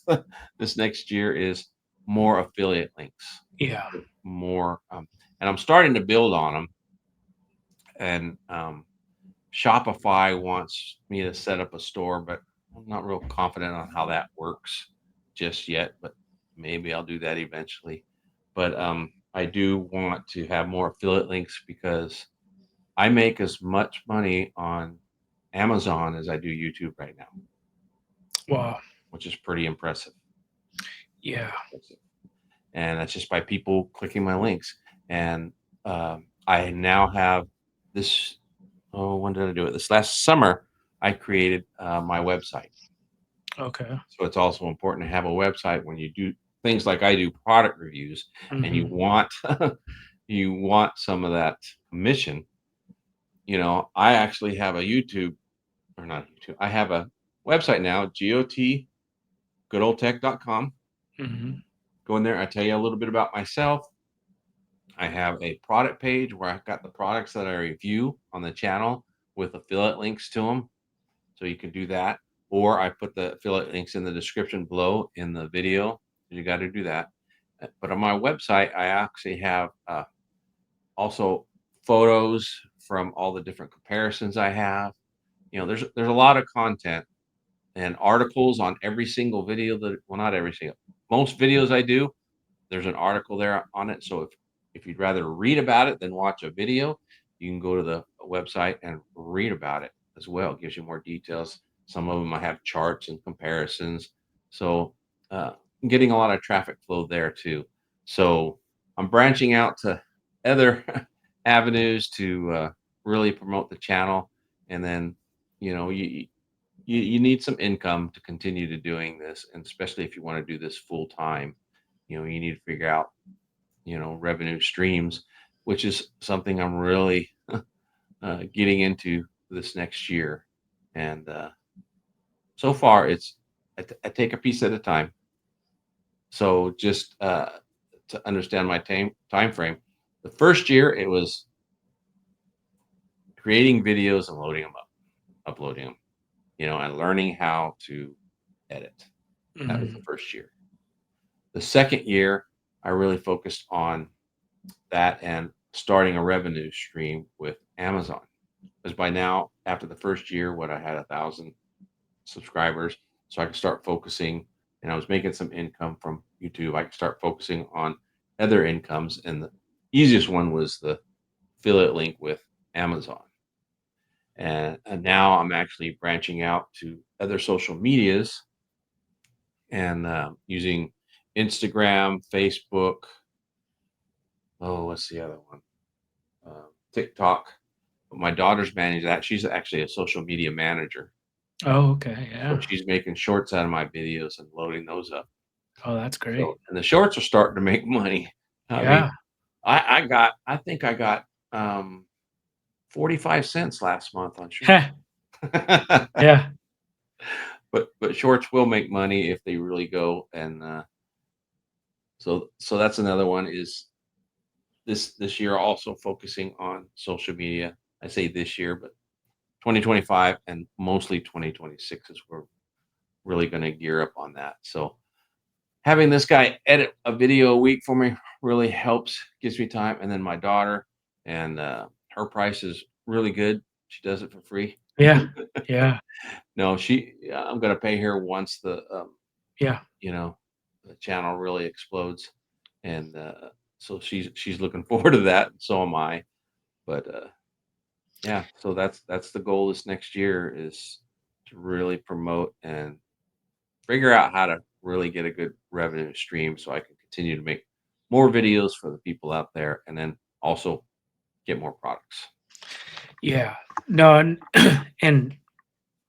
Speaker 2: this next year is more affiliate links,
Speaker 1: Yeah.
Speaker 2: more, and I'm starting to build on them. And Shopify wants me to set up a store, but I'm not real confident on how that works just yet. But maybe I'll do that eventually. But I do want to have more affiliate links because I make as much money on Amazon as I do YouTube right now,
Speaker 1: Wow.
Speaker 2: which is pretty impressive.
Speaker 1: Yeah.
Speaker 2: And that's just by people clicking my links. And I now have this. Oh, when did I do it? This last summer, I created my website.
Speaker 1: Okay.
Speaker 2: So it's also important to have a website when you do things like I do product reviews, and you
Speaker 1: Mhm.
Speaker 2: want you want some of that commission. I actually have a YouTube, or not YouTube. I have a website now, goodoldtech.com.
Speaker 1: Mhm.
Speaker 2: Go in there. I tell you a little bit about myself. I have a product page where I've got the products that I review on the channel with affiliate links to them. So you can do that. Or I put the affiliate links in the description below in the video. You got to do that. But on my website, I actually have also photos from all the different comparisons I have. There's a lot of content and articles on every single video well, not every single, most videos I do, there's an article there on it. So if you'd rather read about it than watch a video, you can go to the website and read about it as well. It gives you more details. Some of them I have charts and comparisons. So I'm getting a lot of traffic flow there too. So I'm branching out to other avenues to really promote the channel. And then, you need some income to continue to doing this, and especially if you want to do this full time, you need to figure out revenue streams, which is something I'm really getting into this next year. And so far, I take a piece at a time. So just to understand my time frame, the first year it was creating videos and loading them up, uploading them, and learning how to edit. That was the
Speaker 1: Mhm.
Speaker 2: first year. The second year, I really focused on that and starting a revenue stream with Amazon. Because by now, after the first year, what I had 1,000 subscribers, so I could start focusing, and I was making some income from YouTube. I could start focusing on other incomes, and the easiest one was the affiliate link with Amazon. And now I'm actually branching out to other social medias and using Instagram, Facebook. Oh, what's the other one? TikTok. But my daughter's managing that. She's actually a social media manager.
Speaker 1: Oh, okay,
Speaker 2: So
Speaker 1: yeah.
Speaker 2: she's making shorts out of my videos and loading those up.
Speaker 1: Oh, that's
Speaker 2: So,
Speaker 1: great.
Speaker 2: and the shorts are starting to make money. I mean,
Speaker 1: Yeah.
Speaker 2: I think I got 45 cents last month on shorts.
Speaker 1: Yeah.
Speaker 2: But shorts will make money if they really go. And so that's another one is this year also focusing on social media. I say this year, but 2025 and mostly 2026 is where we're really going to gear up on that. So having this guy edit a video a week for me really helps, gives me time. And then my daughter, and her price is really good. She does it for free.
Speaker 1: Yeah. Yeah.
Speaker 2: No, I'm going to pay her once
Speaker 1: Yeah.
Speaker 2: you know, the channel really explodes. And so she's looking forward to that. And so am I. But yeah, so that's the goal this next year is to really promote and figure out how to really get a good revenue stream so I can continue to make more videos for the people out there and then also get more products.
Speaker 1: Yeah. No, and and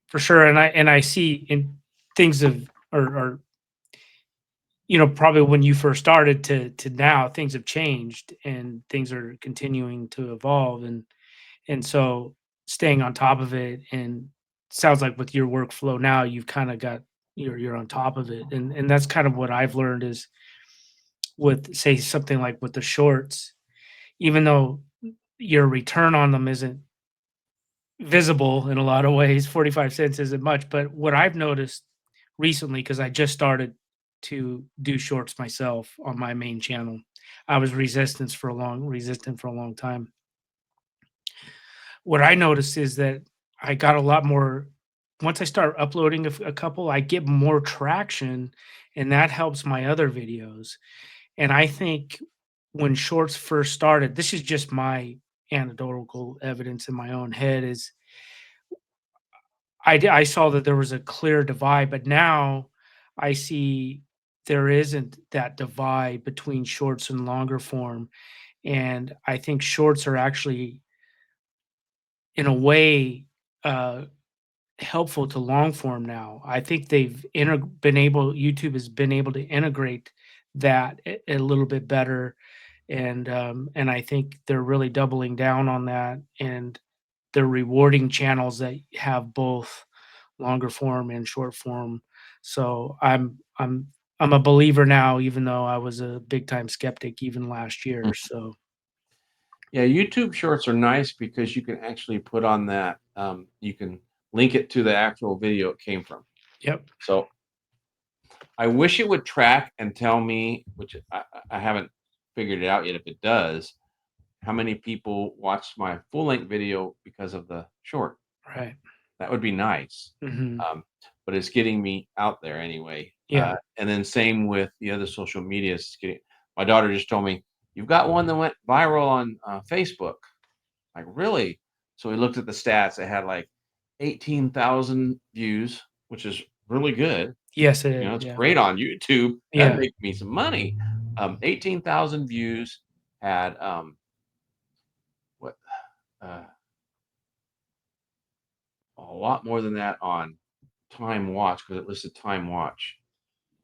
Speaker 1: for sure, and I see in things of or probably when you first started to now, things have changed and things are continuing to evolve, and so staying on top of it, and sounds like with your workflow now, you've kinda got you're on top of it, and that's kind of what I've learned is with, say, something like with the shorts, even though your return on them isn't visible in a lot of ways, 45 cents isn't much, but what I've noticed recently, because I just started to do shorts myself on my main channel. I was resistant for a long time. What I noticed is that I got a lot more once I start uploading a couple, I get more traction, and that helps my other videos. And I think when shorts first started, this is just my anecdotal evidence in my own head, is I saw that there was a clear divide, but now I see there isn't that divide between shorts and longer form. And I think shorts are actually, in a way, uh, helpful to long form now. I think YouTube has been able to integrate that a little bit better, and I think they're really doubling down on that, and they're rewarding channels that have both longer form and short form. So I'm a believer now, even though I was a big time skeptic even last year. So
Speaker 2: Yeah, YouTube Shorts are nice because you can actually put on that, you can link it to the actual video it came from.
Speaker 1: yep,
Speaker 2: So I wish it would track and tell me, which I haven't figured it out yet if it does, how many people watched my full length video because of the short.
Speaker 1: right.
Speaker 2: That would be nice.
Speaker 1: Hmm.
Speaker 2: Um, but it's getting me out there anyway.
Speaker 1: Yeah.
Speaker 2: And then same with the other social media. It's getting, my daughter just told me, you've got one that went viral on Facebook. Like, really? So we looked at the stats. It had like 18,000 views, which is really good.
Speaker 1: Yes, it
Speaker 2: You know,
Speaker 1: is.
Speaker 2: it's
Speaker 1: Yeah.
Speaker 2: great on YouTube. That'd
Speaker 1: Yeah.
Speaker 2: make me some money. 18,000 views, had what uh, a lot more than that on time watch, because it listed time watch.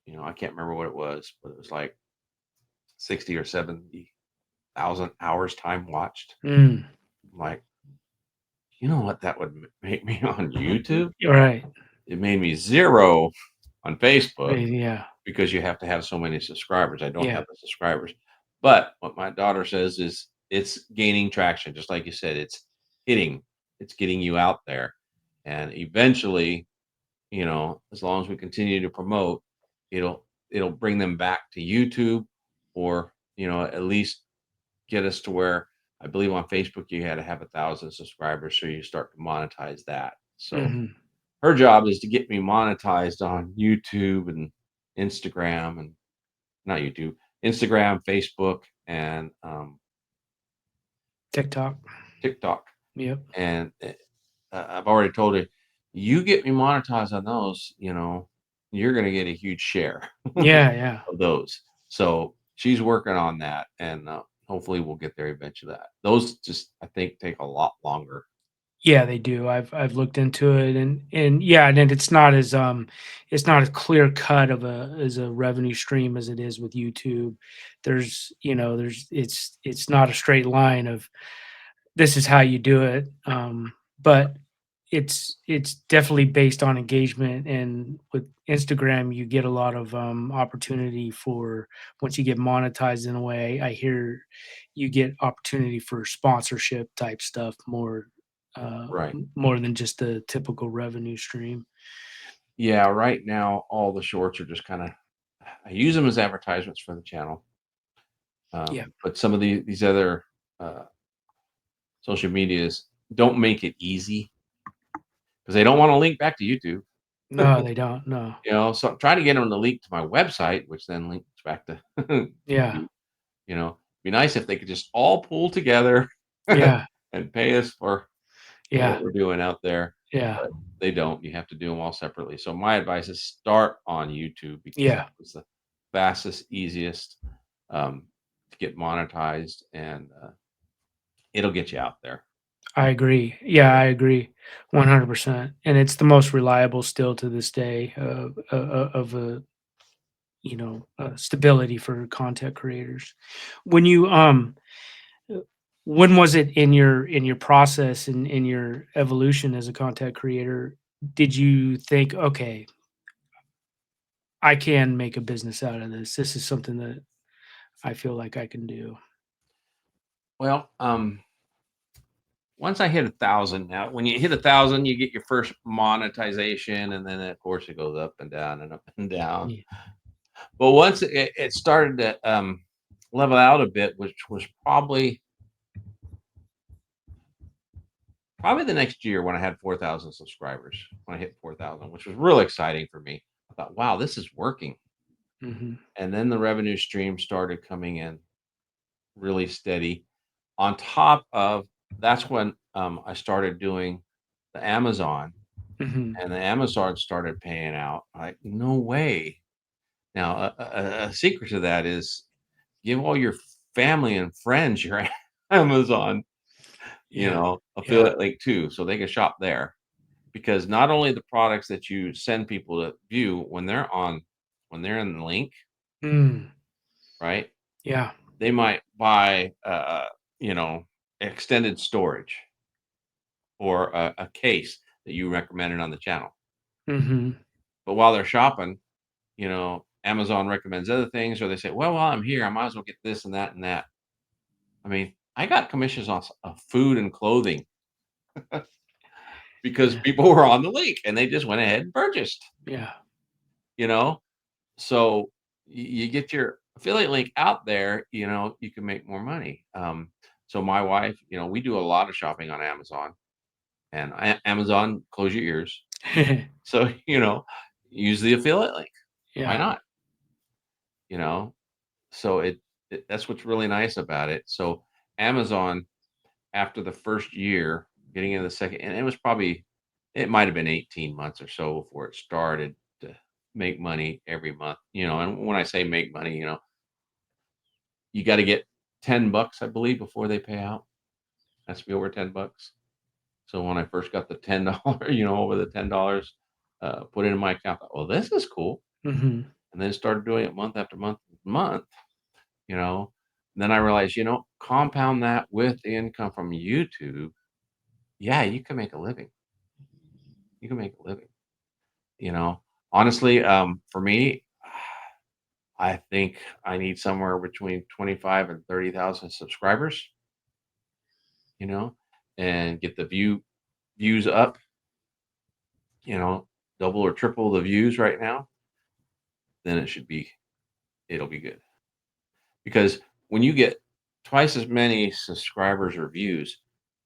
Speaker 2: You know, I can't remember what it was, but it was like 60 or 70,000 hours time watched.
Speaker 1: Mm.
Speaker 2: I'm like, you know what that would make me on YouTube?
Speaker 1: You're right.
Speaker 2: It made me zero on Facebook
Speaker 1: Yeah.
Speaker 2: because you have to have so many subscribers. I don't
Speaker 1: Yeah.
Speaker 2: have the subscribers. But what my daughter says is it's gaining traction. Just like you said, hitting, it's getting you out there. And eventually, as long as we continue to promote, it'll bring them back to YouTube, or, at least get us to where, I believe on Facebook you had to have 1,000 subscribers, so you start to monetize that. So
Speaker 1: Hmm.
Speaker 2: her job is to get me monetized on YouTube and Instagram, and not YouTube, Instagram, Facebook, and
Speaker 1: TikTok.
Speaker 2: TikTok.
Speaker 1: Yep.
Speaker 2: And I've already told her, you get me monetized on those, you're going to get a huge share
Speaker 1: Yeah. Yeah.
Speaker 2: of those. So she's working on that, and hopefully we'll get there eventually. That those just, I think, take a lot longer.
Speaker 1: Yeah, they do. I've looked into it, and yeah, and then it's not as clear cut of a revenue stream as it is with YouTube. It's not a straight line of this is how you do it. But it's definitely based on engagement, and with Instagram, you get a lot of opportunity for once you get monetized in a way. I hear you get opportunity for sponsorship type stuff
Speaker 2: Right.
Speaker 1: more than just the typical revenue stream.
Speaker 2: Yeah. Right now, all the shorts are just kind of, I use them as advertisements for the channel.
Speaker 1: Yeah.
Speaker 2: But some of these other uh, social medias don't make it easy because they don't want to link back to YouTube.
Speaker 1: No, they don't. No.
Speaker 2: So I'm trying to get them to link to my website, which then links back to
Speaker 1: Yeah.
Speaker 2: YouTube. Be nice if they could just all pull together
Speaker 1: Yeah.
Speaker 2: and pay us for
Speaker 1: Yeah.
Speaker 2: what we're doing out there.
Speaker 1: Yeah.
Speaker 2: But they don't. You have to do them all separately. So my advice is start on YouTube, because that
Speaker 1: Yeah.
Speaker 2: was the fastest, easiest to get monetized, and it'll get you out there.
Speaker 1: I agree. Yeah, I agree 100%. And it's the most reliable still to this day of a, stability for content creators. When you uh, when was it in your process in your evolution as a content creator, did you think, okay, I can make a business out of this. This is something that I feel like I can do.
Speaker 2: Well, once I hit 1,000, now when you hit 1,000, you get your first monetization, and then of course it goes up and down and up and down.
Speaker 1: Yeah.
Speaker 2: But once it started to level out a bit, which was probably the next year when I had 4,000 subscribers, when I hit 4,000, which was real exciting for me. I thought, wow, this is working.
Speaker 1: Mhm.
Speaker 2: And then the revenue stream started coming in really steady. On top of that's when I started doing the Amazon,
Speaker 1: Mhm.
Speaker 2: and the Amazon started paying out. Like, no way. Now, a secret to that is give all your family and friends your Amazon,
Speaker 1: Yeah. Yeah.
Speaker 2: affiliate link too, so they can shop there. Because not only the products that you send people to view when they're in the link,
Speaker 1: Mm.
Speaker 2: right?
Speaker 1: Yeah.
Speaker 2: They might buy you know, extended storage or a case that you recommended on the channel.
Speaker 1: Mhm.
Speaker 2: But while they're shopping, Amazon recommends other things, or they say, well, while I'm here, I might as well get this and that and that. I mean, I got commissions on food and clothing because
Speaker 1: Yeah.
Speaker 2: people were on the link and they just went ahead and purchased,
Speaker 1: Yeah.
Speaker 2: you know? So you get your affiliate link out there, you can make more money. So my wife, we do a lot of shopping on Amazon, and Amazon, close your ears. So, use the affiliate link. Why
Speaker 1: Yeah.
Speaker 2: not? You know, so that's what's really nice about it. So Amazon, after the first year, getting into the second, and it might have been 18 months or so before it started to make money every month. And when I say make money, you got to get $10, I believe, before they pay out. Has to be over $10. So when I first got the $10, over the $10, put it in my account, I thought, well, this is cool.
Speaker 1: Mhm.
Speaker 2: And then started doing it month after month, after month, you know. And then I realized, compound that with the income from YouTube. Yeah, you can make a living. You can make a living. You know, honestly, for me, I think I need somewhere between 25 and 30,000 subscribers, you know, and get the views up, you know, double or triple the views right now, then it'll be good. Because when you get twice as many subscribers or views,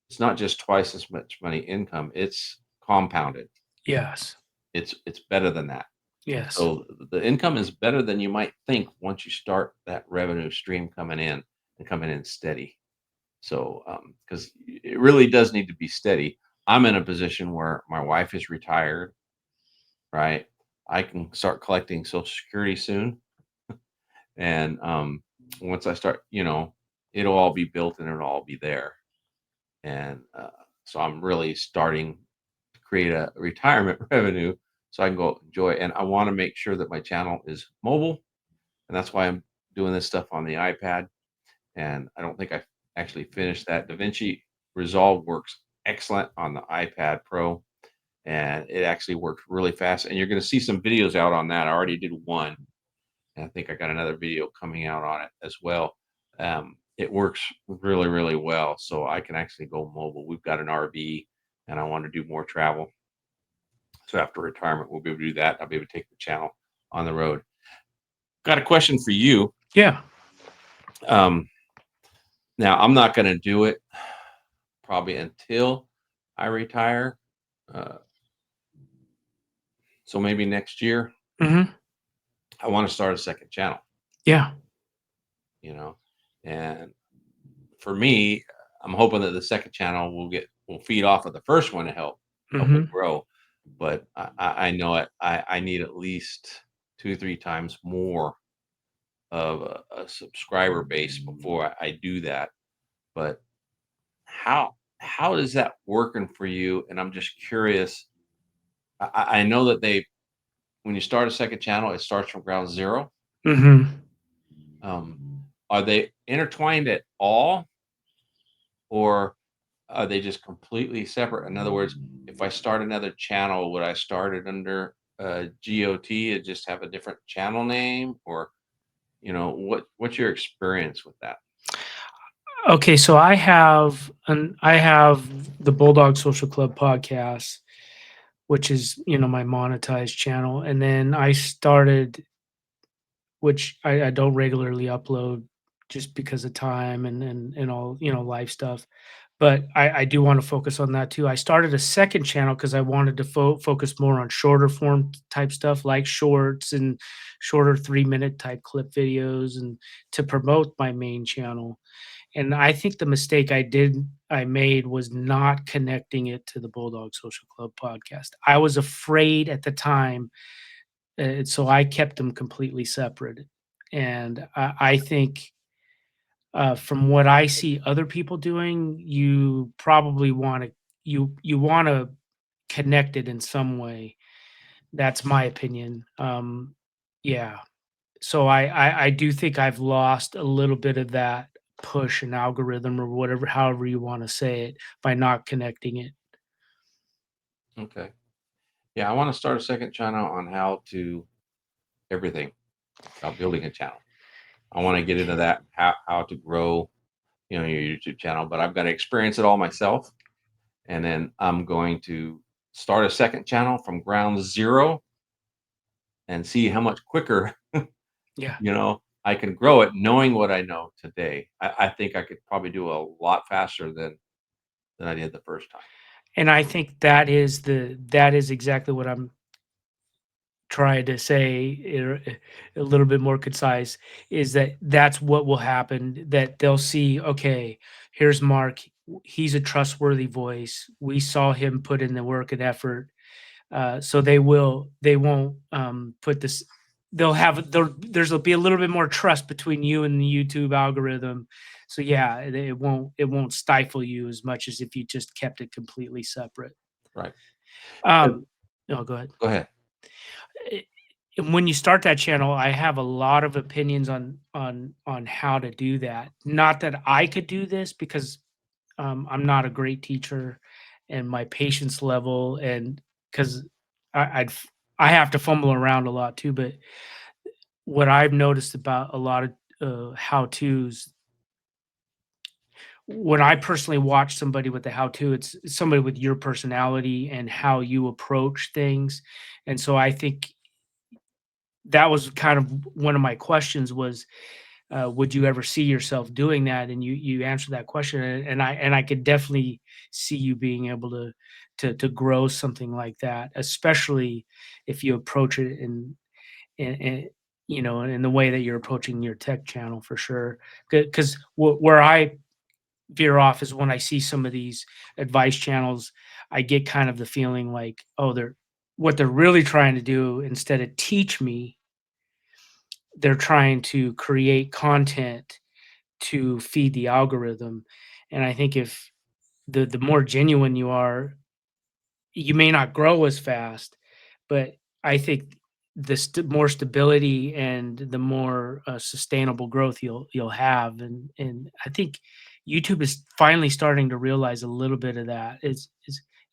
Speaker 2: it's not just twice as much money income, it's compounded.
Speaker 1: Yes.
Speaker 2: It's better than that.
Speaker 1: Yes.
Speaker 2: So the income is better than you might think once you start that revenue stream coming in and coming in steady. So, because it really does need to be steady. I'm in a position where my wife is retired, right? I can start collecting Social Security soon, and once I start, it'll all be built and it'll all be there. And so I'm really starting to create a retirement revenue so I can go enjoy it. And I want to make sure that my channel is mobile, and that's why I'm doing this stuff on the iPad. And I don't think I actually finished that. DaVinci Resolve works excellent on the iPad Pro, and it actually works really fast. And you're going to see some videos out on that. I already did one, and I think I got another video coming out on it as well. It works really, really well, so I can actually go mobile. We've got an RV, and I want to do more travel. So after retirement, we'll be able to do that. I'll be able to take the channel on the road. Got a question for you.
Speaker 1: Yeah.
Speaker 2: Um, Now, I'm not going to do it probably until I retire. Uh, so maybe next year,
Speaker 1: Mhm.
Speaker 2: I want to start a second channel,
Speaker 1: Yeah.
Speaker 2: you know. And for me, I'm hoping that the second channel will feed off of the first one to help it
Speaker 1: Mhm.
Speaker 2: grow. But I know it. I need at least 2 3 times more of a subscriber base before I do that. But how is that working for you? And I'm just curious. I know that when you start a second channel, it starts from ground zero.
Speaker 1: Mhm.
Speaker 2: Are they intertwined at all, or are they just completely separate? In other words, if I start another channel, would I start it under GOT and just have a different channel name, or what's your experience with that?
Speaker 1: Okay, so I have the Bulldog Social Club podcast, which is, my monetized channel, and then I started which I don't regularly upload just because of time and all, life stuff. But I do want to focus on that too. I started a second channel because I wanted to focus more on shorter form type stuff like shorts and shorter 3 minute type clip videos and to promote my main channel. And I think the mistake I made was not connecting it to the Bulldog Social Club podcast. I was afraid at the time, so I kept them completely separate. And I think from what I see other people doing, you probably want to you want to connect it in some way. That's my opinion. Yeah. So I do think I've lost a little bit of that push and algorithm or whatever, however you want to say it, by not connecting it.
Speaker 2: Okay. Yeah, I want to start a second channel on how to everything about building a channel. I want to get into that how to grow, your YouTube channel, but I've got to experience it all myself, and then I'm going to start a second channel from ground zero and see how much quicker,
Speaker 1: Yeah.
Speaker 2: I can grow it knowing what I know today. I think I could probably do a lot faster than I did the first time.
Speaker 1: And I think that is exactly what I'm trying to say, a little bit more concise, is that that's what will happen, that they'll see, okay, here's Mark, he's a trustworthy voice. We saw him put in the work and effort. So they won't put this, there'll be a little bit more trust between you and the YouTube algorithm. So yeah, it won't stifle you as much as if you just kept it completely separate.
Speaker 2: Right. Uh,
Speaker 1: Um, no, go ahead.
Speaker 2: Go ahead.
Speaker 1: Eh, and when you start that channel, I have a lot of opinions on how to do that. Not that I could do this because I'm not a great teacher, and my patience level, and because I'd I have to fumble around a lot too. But what I've noticed about a lot of how tos, when I personally watch somebody with the how to, it's somebody with your personality and how you approach things. And so I think that was kind of one of my questions was, would you ever see yourself doing that? And you answered that question, and I could definitely see you being able to grow something like that, especially if you approach it in the way that you're approaching your tech channel for sure. Because where I veer off is when I see some of these advice channels, I get kind of the feeling like, oh, they're what they're really trying to do instead of teach me, they're trying to create content to feed the algorithm. And I think if the more genuine you are, you may not grow as fast, but I think the more stability and the more sustainable growth you'll have, and I think YouTube is finally starting to realize a little bit of that. Is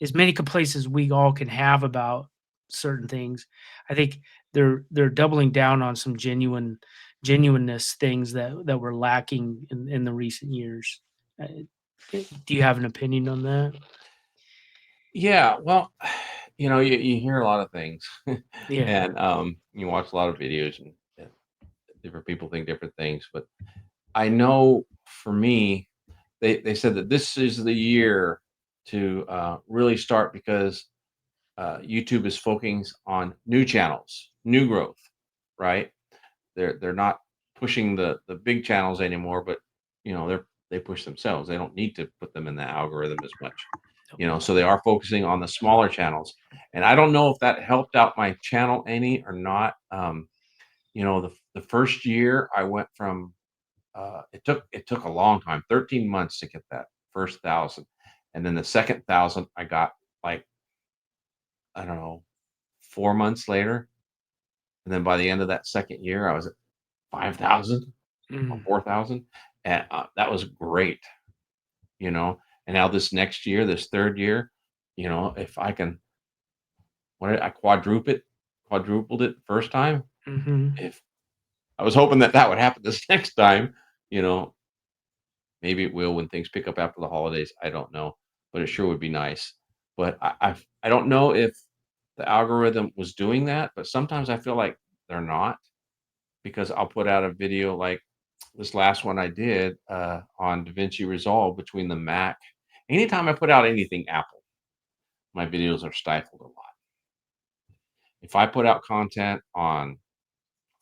Speaker 1: as many complaints as we all can have about certain things, I think they're doubling down on some genuineness things that were lacking in the recent years. Uh, do you have an opinion on that?
Speaker 2: Yeah, well, you hear a lot of things,
Speaker 1: Yeah.
Speaker 2: and you watch a lot of videos, and different people think different things. But I know for me, they said that this is the year to really start because YouTube is focusing on new channels, new growth, right? They're not pushing the big channels anymore, but they push themselves. They don't need to put them in the algorithm as much, so they are focusing on the smaller channels. And I don't know if that helped out my channel any or not. The first year I went from it took a long time, 13 months to get that first thousand. And then the second thousand I got like, I don't know, 4 months later. And then by the end of that second year, I was at 5,000 or
Speaker 1: Mm,
Speaker 2: 4,000. And that was great, you know. And now this next year, this third year, if I can, I quadrupled it first time.
Speaker 1: mhm.
Speaker 2: If I was hoping that would happen this next time, you know, maybe it will when things pick up after the holidays. I don't know, but it sure would be nice. But I don't know if the algorithm was doing that, but sometimes I feel like they're not, because I'll put out a video like this last one I did on DaVinci Resolve between the Mac. Anytime I put out anything Apple, my videos are stifled a lot. If I put out content on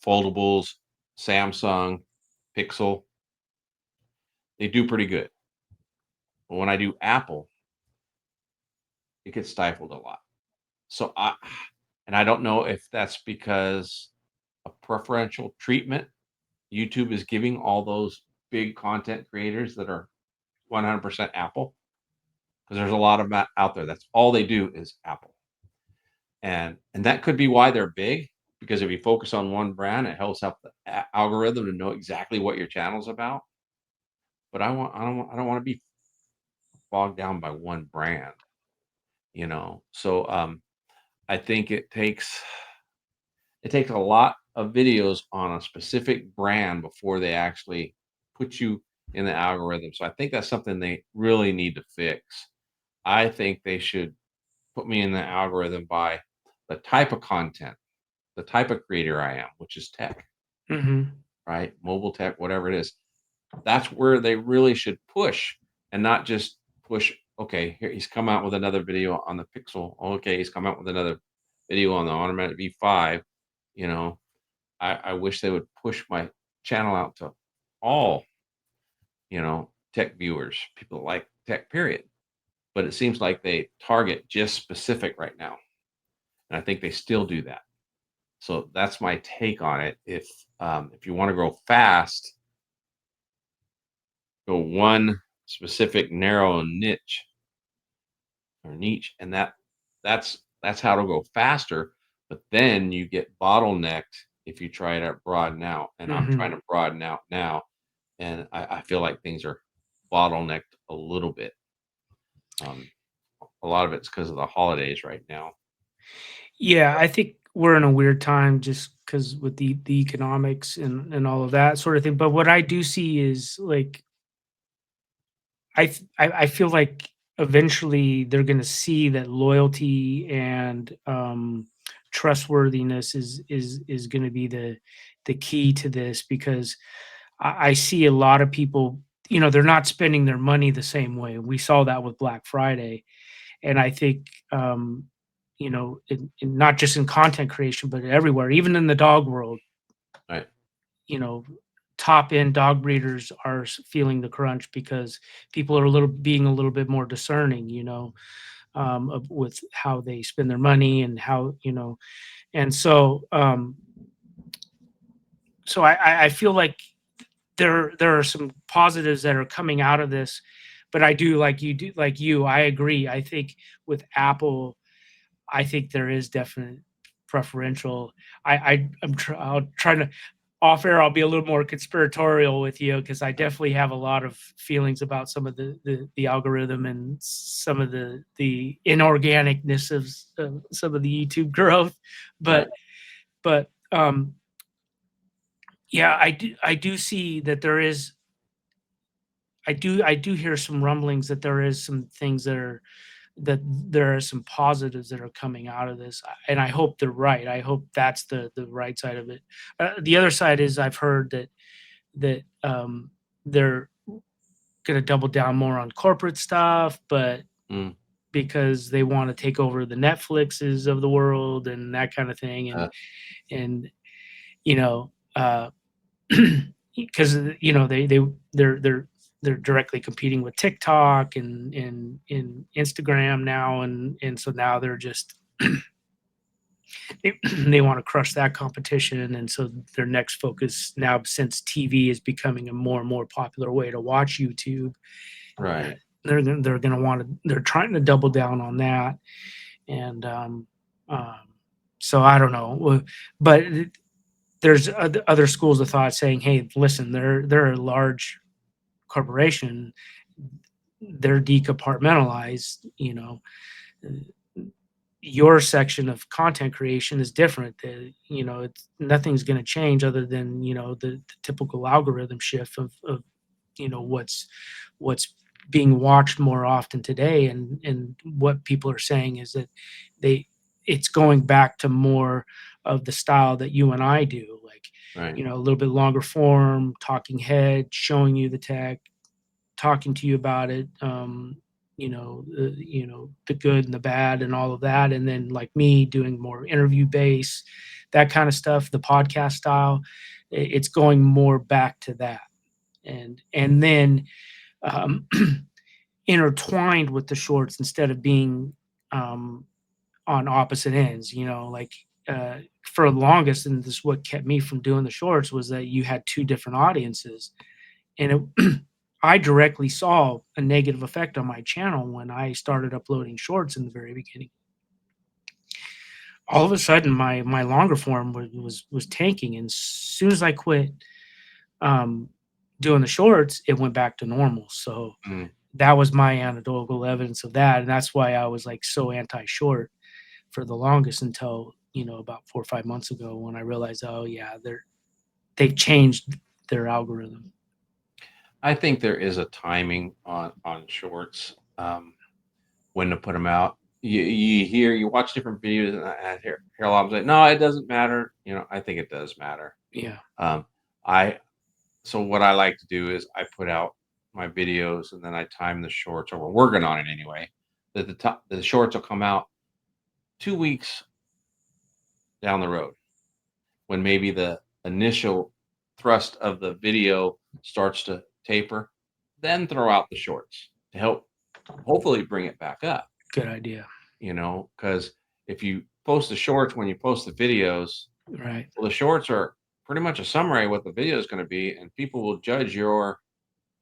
Speaker 2: foldables, Samsung, Pixel, they do pretty good. But when I do Apple, it gets stifled a lot. So I don't know if that's because of preferential treatment YouTube is giving all those big content creators that are 100% Apple, because there's a lot of that out there. That's all they do is Apple, and that could be why they're big. Because if you focus on one brand, it helps out the algorithm to know exactly what your channel's about. But I don't want to be bogged down by one brand, you know. So I think it takes a lot of videos on a specific brand before they actually put you in the algorithm. So I think that's something they really need to fix. I think they should put me in the algorithm by the type of content, the type of creator I am, which is tech,
Speaker 1: Mhm.
Speaker 2: right? Mobile tech, whatever it is. That's where they really should push, and not just push. Okay, here he's come out with another video on the Pixel. Okay, he's come out with another video on the automatic V5. You know, I wish they would push my channel out to all, tech viewers, people that like tech, period. But it seems like they target just specific right now. And I think they still do that. So that's my take on it. If you want to grow fast, go one specific narrow niche or niche, and that's how to go faster. But then you get bottlenecked if you try to broaden out. And I'm trying
Speaker 1: Mhm.
Speaker 2: to broaden out now, and I feel like things are bottlenecked a little bit. Um, a lot of it's because of the holidays right now.
Speaker 1: Yeah, I think we're in a weird time just because with the economics and all of that sort of thing. But what I do see is like I feel like eventually they're going to see that loyalty and trustworthiness is going to be the key to this because I see a lot of people, they're not spending their money the same way. We saw that with Black Friday, and I think not just in content creation but everywhere, even in the dog world,
Speaker 2: Right.
Speaker 1: you know, top end dog breeders are feeling the crunch because people are being a little bit more discerning, with how they spend their money and how, and so I feel like there are some positives that are coming out of this, but I do like you, I agree. I think with Apple, I think there is definite preferential. I'll try to off air. I'll be a little more conspiratorial with you because I definitely have a lot of feelings about some of the algorithm and some of the inorganicness of some of the YouTube growth.
Speaker 2: Right.
Speaker 1: But yeah, I do see that there is. I do hear some rumblings that there is some things that there are some positives that are coming out of this, and I hope they're right. I hope that's the right side of it. The other side is I've heard that they're gonna double down more on corporate stuff, but
Speaker 2: Mm.
Speaker 1: because they wanna take over the Netflixes of the world and that kinda thing,
Speaker 2: Uh,
Speaker 1: and, you know, uh, because, they're directly competing with TikTok and Instagram now, and so now they're just they want to crush that competition, and so their next focus now, since TV is becoming a more and more popular way to watch YouTube,
Speaker 2: right.
Speaker 1: they're going to want to they're trying to double down on that, and um, so I don't know, but there's other schools of thought saying, hey, listen, they're a large corporation, they're decompartmentalized, your section of content creation is different. It's nothing's going to change other than the typical algorithm shift of what's being watched more often today, and what people are saying is that they it's going back to more of the style that you and I do, like
Speaker 2: Right.
Speaker 1: a little bit longer form, talking head, showing you the tech, talking to you about it, the good and the bad and all of that, and then like me doing more interview base, that kind of stuff, the podcast style. It's going more back to that, and then um, intertwined with the shorts instead of being um, on opposite ends. Like for the longest, and this is what kept me from doing the shorts was that you had two different audiences, and I directly saw a negative effect on my channel when I started uploading shorts in the very beginning. All of a sudden, my longer form was tanking, and as soon as I quit um, doing the shorts, it went back to normal. So
Speaker 2: Mm.
Speaker 1: that was my anecdotal evidence of that, and that's why I was like so anti-short for the longest until about 4 or 5 months ago when I realized, oh yeah, they've changed their algorithm.
Speaker 2: I think there is a timing on shorts, when to put them out. You watch different videos, and I hear a lot of them say, "No, it doesn't matter." I think it does matter.
Speaker 1: Yeah.
Speaker 2: Um, I So what I like to do is I put out my videos, and then I time the shorts, or we're working on it anyway. That the shorts will come out 2 weeks down the road, when maybe the initial thrust of the video starts to taper, then throw out the shorts to help hopefully bring it back up,
Speaker 1: Good idea.
Speaker 2: because if you post the shorts when you post the videos,
Speaker 1: Right.
Speaker 2: well, the shorts are pretty much a summary of what the video is going to be, and people will judge your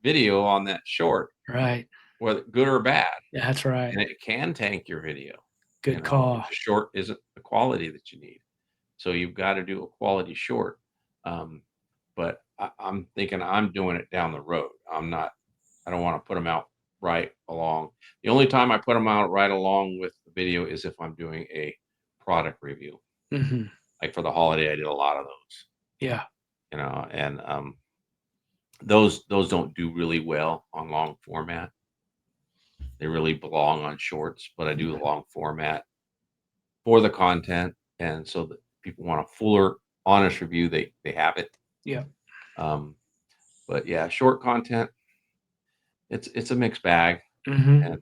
Speaker 2: video on that short,
Speaker 1: Right.
Speaker 2: whether good or bad,
Speaker 1: Yeah, that's right.
Speaker 2: and it can tank your video,
Speaker 1: Good
Speaker 2: if
Speaker 1: call.
Speaker 2: the short isn't the quality that you need. So you've got to do a quality short. Um, but I'm thinking I'm doing it down the road. I'm not. I don't want to put them out right along. The only time I put them out right along with the video is if I'm doing a product review.
Speaker 1: Mhm.
Speaker 2: Like for the holiday, I did a lot of those.
Speaker 1: Yeah.
Speaker 2: And those don't do really well on long format. They really belong on shorts, but I do the long format for the content, and so that people want a fuller, honest review, they have it.
Speaker 1: Yeah.
Speaker 2: Um, but yeah, short content, it's a mixed bag, and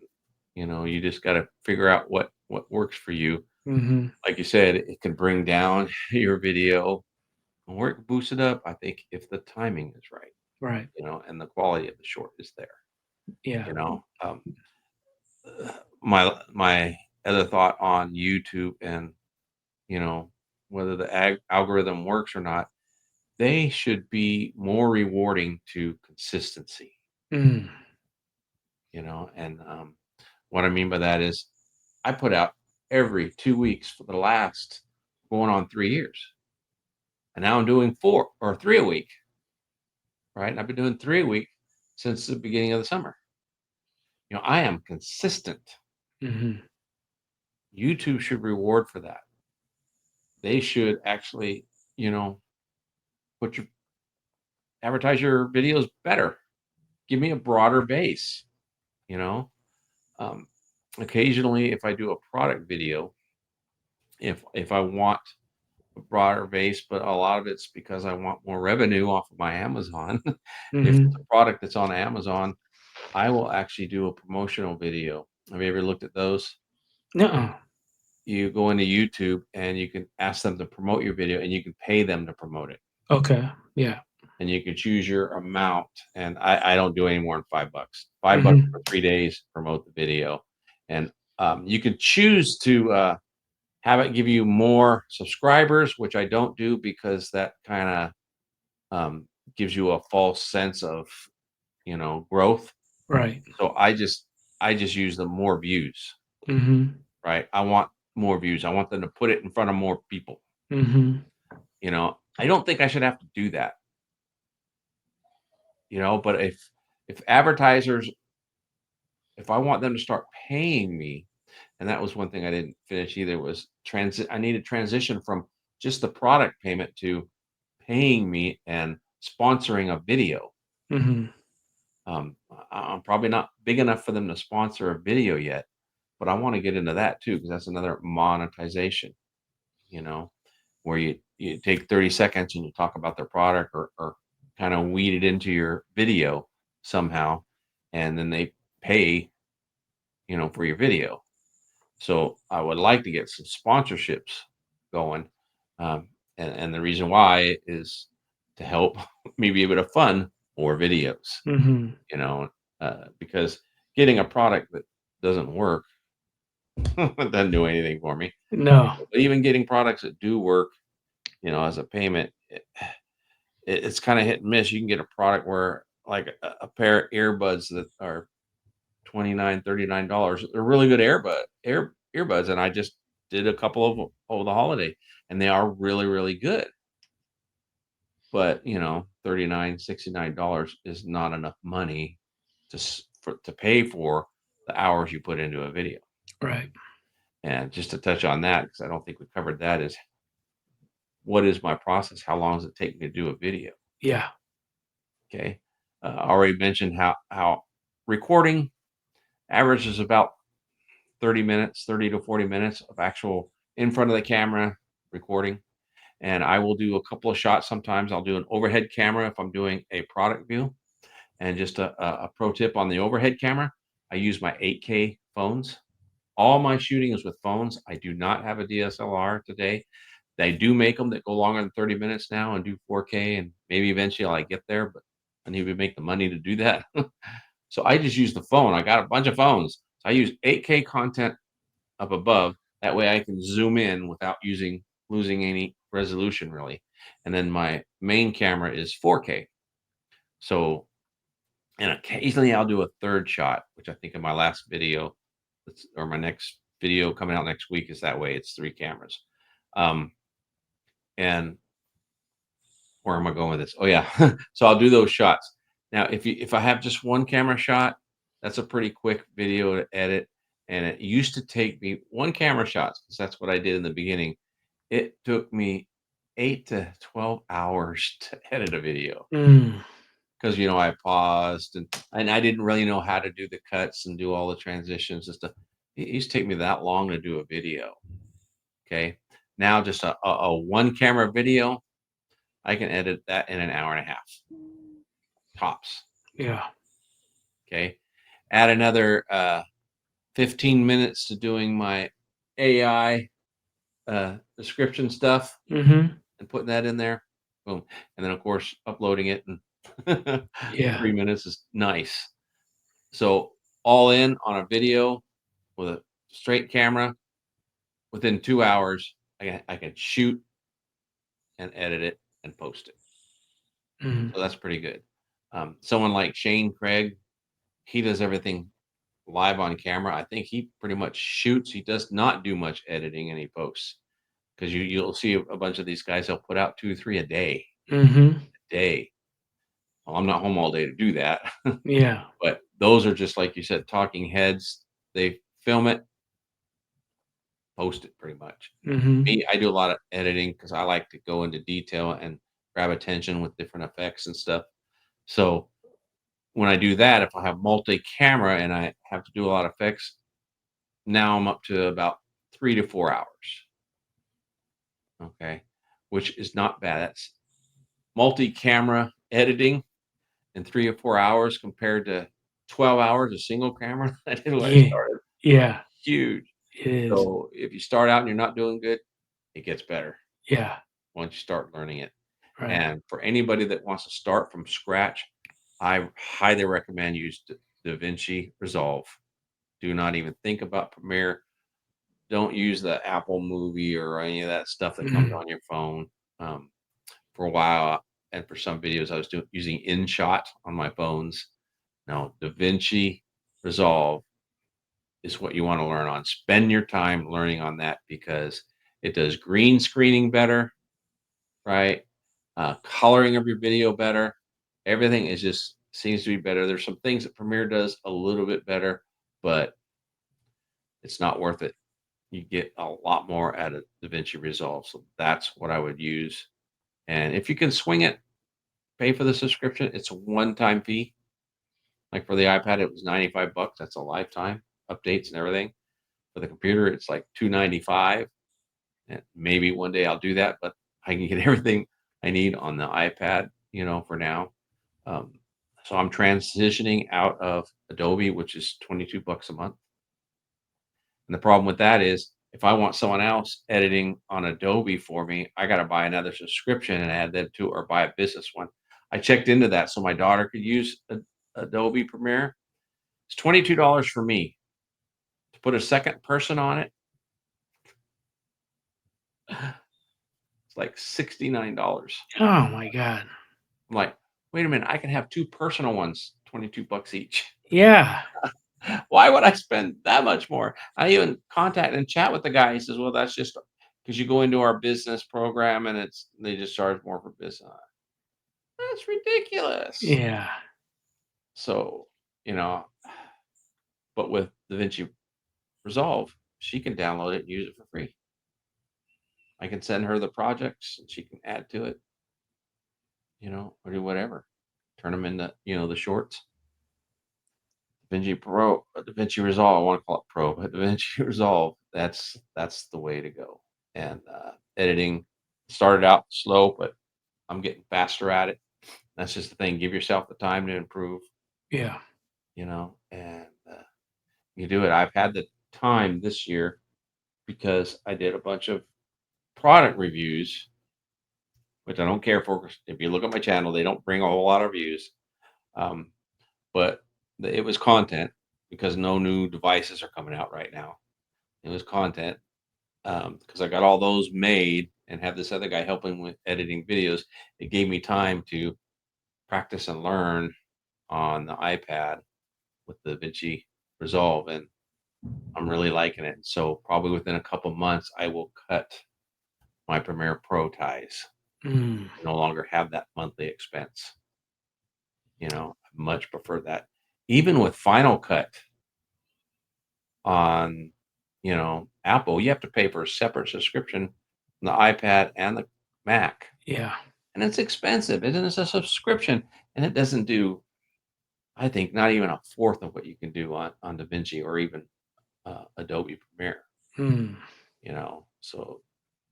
Speaker 1: Mhm.
Speaker 2: you just got to figure out what works for you.
Speaker 1: Mhm.
Speaker 2: Like you said, it can bring down your video, or it can boost it up. I think if the timing is right,
Speaker 1: Right.
Speaker 2: and the quality of the short is there.
Speaker 1: Yeah.
Speaker 2: You know, my other thought on YouTube, and you know whether the algorithm works or not, they should be more rewarding to consistency.
Speaker 1: Mm.
Speaker 2: And what I mean by that is I put out every 2 weeks for the last going on 3 years, and now I'm doing 4 or 3 a week, right? And I've been doing 3 a week since the beginning of the summer. I am consistent.
Speaker 1: Mhm.
Speaker 2: YouTube should reward for that. They should actually, you know, put your advertise your videos better. Give me a broader base, you know. Um, Occasionally, if I do a product video, if I want a broader base, but a lot of it's because I want more revenue off of my Amazon. If it's
Speaker 1: Mhm.
Speaker 2: a product that's on Amazon, I will actually do a promotional video. Have you ever looked at those?
Speaker 1: Nuh-uh.
Speaker 2: You go into YouTube and you can ask them to promote your video, and you can pay them to promote it.
Speaker 1: Okay. Yeah.
Speaker 2: And you can choose your amount. And I don't do any more than $5. $5
Speaker 1: Mhm.
Speaker 2: for 3 days, promote the video. And you can choose to have it give you more subscribers, which I don't do because that kind of gives you a false sense of growth.
Speaker 1: Right.
Speaker 2: So I just use the more views,
Speaker 1: Mhm.
Speaker 2: right? I want more views. I want them to put it in front of more people.
Speaker 1: Mhm.
Speaker 2: I don't think I should have to do that. But if advertisers, if I want them to start paying me, and that was one thing I didn't finish either, was transit. I need to transition from just the product payment to paying me and sponsoring a video.
Speaker 1: Mhm.
Speaker 2: I'm probably not big enough for them to sponsor a video yet, but I want to get into that too because that's another monetization. You know, where you take 30 seconds and you talk about their product, or kind of weed it into your video somehow, and then they pay, for your video. So I would like to get some sponsorships going. And the reason why is to help me be able to fund more videos,
Speaker 1: Mhm.
Speaker 2: you know, because getting a product that doesn't work doesn't do anything for me.
Speaker 1: No.
Speaker 2: But even getting products that do work, as a payment, it's kind of hit and miss. You can get a product where, like, a pair of earbuds that are 29, $39. They're really good earbuds, and I just did a couple of them over the holiday, and they are really, really good. But, 39, $69 is not enough money to pay for the hours you put into a video.
Speaker 1: Right.
Speaker 2: And just to touch on that, because I don't think we covered that, is what is my process? How long does it take me to do a video?
Speaker 1: Yeah.
Speaker 2: Okay. I already mentioned how recording averages about 30 minutes, 30 to 40 minutes of actual in front of the camera recording. And I will do a couple of shots. Sometimes I'll do an overhead camera if I'm doing a product view. And just a pro tip on the overhead camera, I use my 8K phones. All my shooting is with phones. I do not have a DSLR today. They do make them that go longer than 30 minutes now and do 4K, and maybe eventually I get there, but I need to make the money to do that. So I just use the phone. I got a bunch of phones. So I use 8K content up above. That way I can zoom in without losing any resolution really. And then my main camera is 4K. So, and occasionally I'll do a third shot, which I think in my last video, or my next video coming out next week, is that way. It's three cameras. Um, and where am I going with this? Oh yeah. So I'll do those shots. Now, if I have just one camera shot, that's a pretty quick video to edit. And it used to take me one camera shots, because that's what I did in the beginning. It took me 8 to 12 hours to edit a video,
Speaker 1: Mm.
Speaker 2: because I paused, and I didn't really know how to do the cuts and do all the transitions and stuff. It used to take me that long to do a video. Okay. Now just a one camera video, I can edit that in an hour and a half tops.
Speaker 1: Yeah.
Speaker 2: Okay. Add another 15 minutes to doing my AI description stuff
Speaker 1: Mhm.
Speaker 2: and putting that in there. Boom. And then, of course, uploading it in
Speaker 1: Yeah.
Speaker 2: 3 minutes is nice. So, all in on a video with a straight camera, within 2 hours, I can shoot and edit it and post it.
Speaker 1: Mhm.
Speaker 2: So, that's pretty good. Someone like Shane Craig, he does everything live on camera. I think he pretty much shoots. He does not do much editing, and he posts, because you'll see a bunch of these guys. They'll put out 2 3 a
Speaker 1: Mhm.
Speaker 2: day. Well, I'm not home all day to do that.
Speaker 1: Yeah.
Speaker 2: But those are just, like you said, talking heads. They film it, post it pretty much.
Speaker 1: Mhm.
Speaker 2: Me, I do a lot of editing because I like to go into detail and grab attention with different effects and stuff. So when I do that, if I have multi-camera and I have to do a lot of effects, now I'm up to about 3 to 4 hours. Okay. Which is not bad. That's multi-camera editing in 3 or 4 hours compared to 12 hours of single camera I did when I
Speaker 1: Yeah.
Speaker 2: started.
Speaker 1: Yeah.
Speaker 2: Huge.
Speaker 1: It is.
Speaker 2: So if you start out and you're not doing good, it gets better
Speaker 1: Yeah.
Speaker 2: once you start learning it.
Speaker 1: Right.
Speaker 2: And for anybody that wants to start from scratch, I highly recommend use DaVinci Resolve. Do not even think about Premiere. Don't use the Apple Movie or any of that stuff that comes
Speaker 1: Mhm.
Speaker 2: on your phone. Um, for a while, and for some videos, I was using InShot on my phones. No, DaVinci Resolve is what you want to learn on. Spend your time learning on that, because it does green screening better, right? Coloring of your video better. Everything is just seems to be better. There's some things that Premiere does a little bit better, but it's not worth it. You get a lot more out of DaVinci Resolve. So that's what I would use. And if you can swing it, pay for the subscription. It's a one-time fee. Like for the iPad, it was $95. That's a lifetime updates and everything. For the computer, it's like $295. And maybe one day I'll do that, but I can get everything I need on the iPad, for now. Um, so I'm transitioning out of Adobe, which is $22 a month. And the problem with that is if I want someone else editing on Adobe for me, I got to buy another subscription and add them to or buy a business one. I checked into that so my daughter could use Adobe Premiere. It's $22 for me to put a second person on it. It's like $69.
Speaker 1: Oh my god.
Speaker 2: I'm like, wait a minute, I can have two personal ones, $22 each.
Speaker 1: Yeah.
Speaker 2: Why would I spend that much more? I even contact and chat with the guy. He says, well, that's just because you go into our business program and they just charge more for business. That's ridiculous.
Speaker 1: Yeah.
Speaker 2: So, you know, but with DaVinci Resolve, she can download it and use it for free. I can send her the projects and she can add to it, or do whatever. Turn them into, the shorts. DaVinci Resolve. I want to call it Pro, but DaVinci Resolve. That's the way to go. And editing started out slow, but I'm getting faster at it. That's just the thing. Give yourself the time to improve.
Speaker 1: Yeah.
Speaker 2: And you do it. I've had the time this year because I did a bunch of product reviews, which I don't care for. If you look at my channel, they don't bring a whole lot of views. Um, but it was content because no new devices are coming out right now. It was content because I got all those made and have this other guy helping with editing videos. It gave me time to practice and learn on the iPad with the Vinci Resolve, and I'm really liking it. So probably within a couple months, I will cut my Premiere Pro ties.
Speaker 1: Mm.
Speaker 2: No longer have that monthly expense. I much prefer that. Even with Final Cut on, Apple, you have to pay for a separate subscription on the iPad and the Mac.
Speaker 1: Yeah.
Speaker 2: And it's expensive. It is a subscription. And it doesn't do, I think, not even a fourth of what you can do on DaVinci or even Adobe Premiere.
Speaker 1: Mm.
Speaker 2: So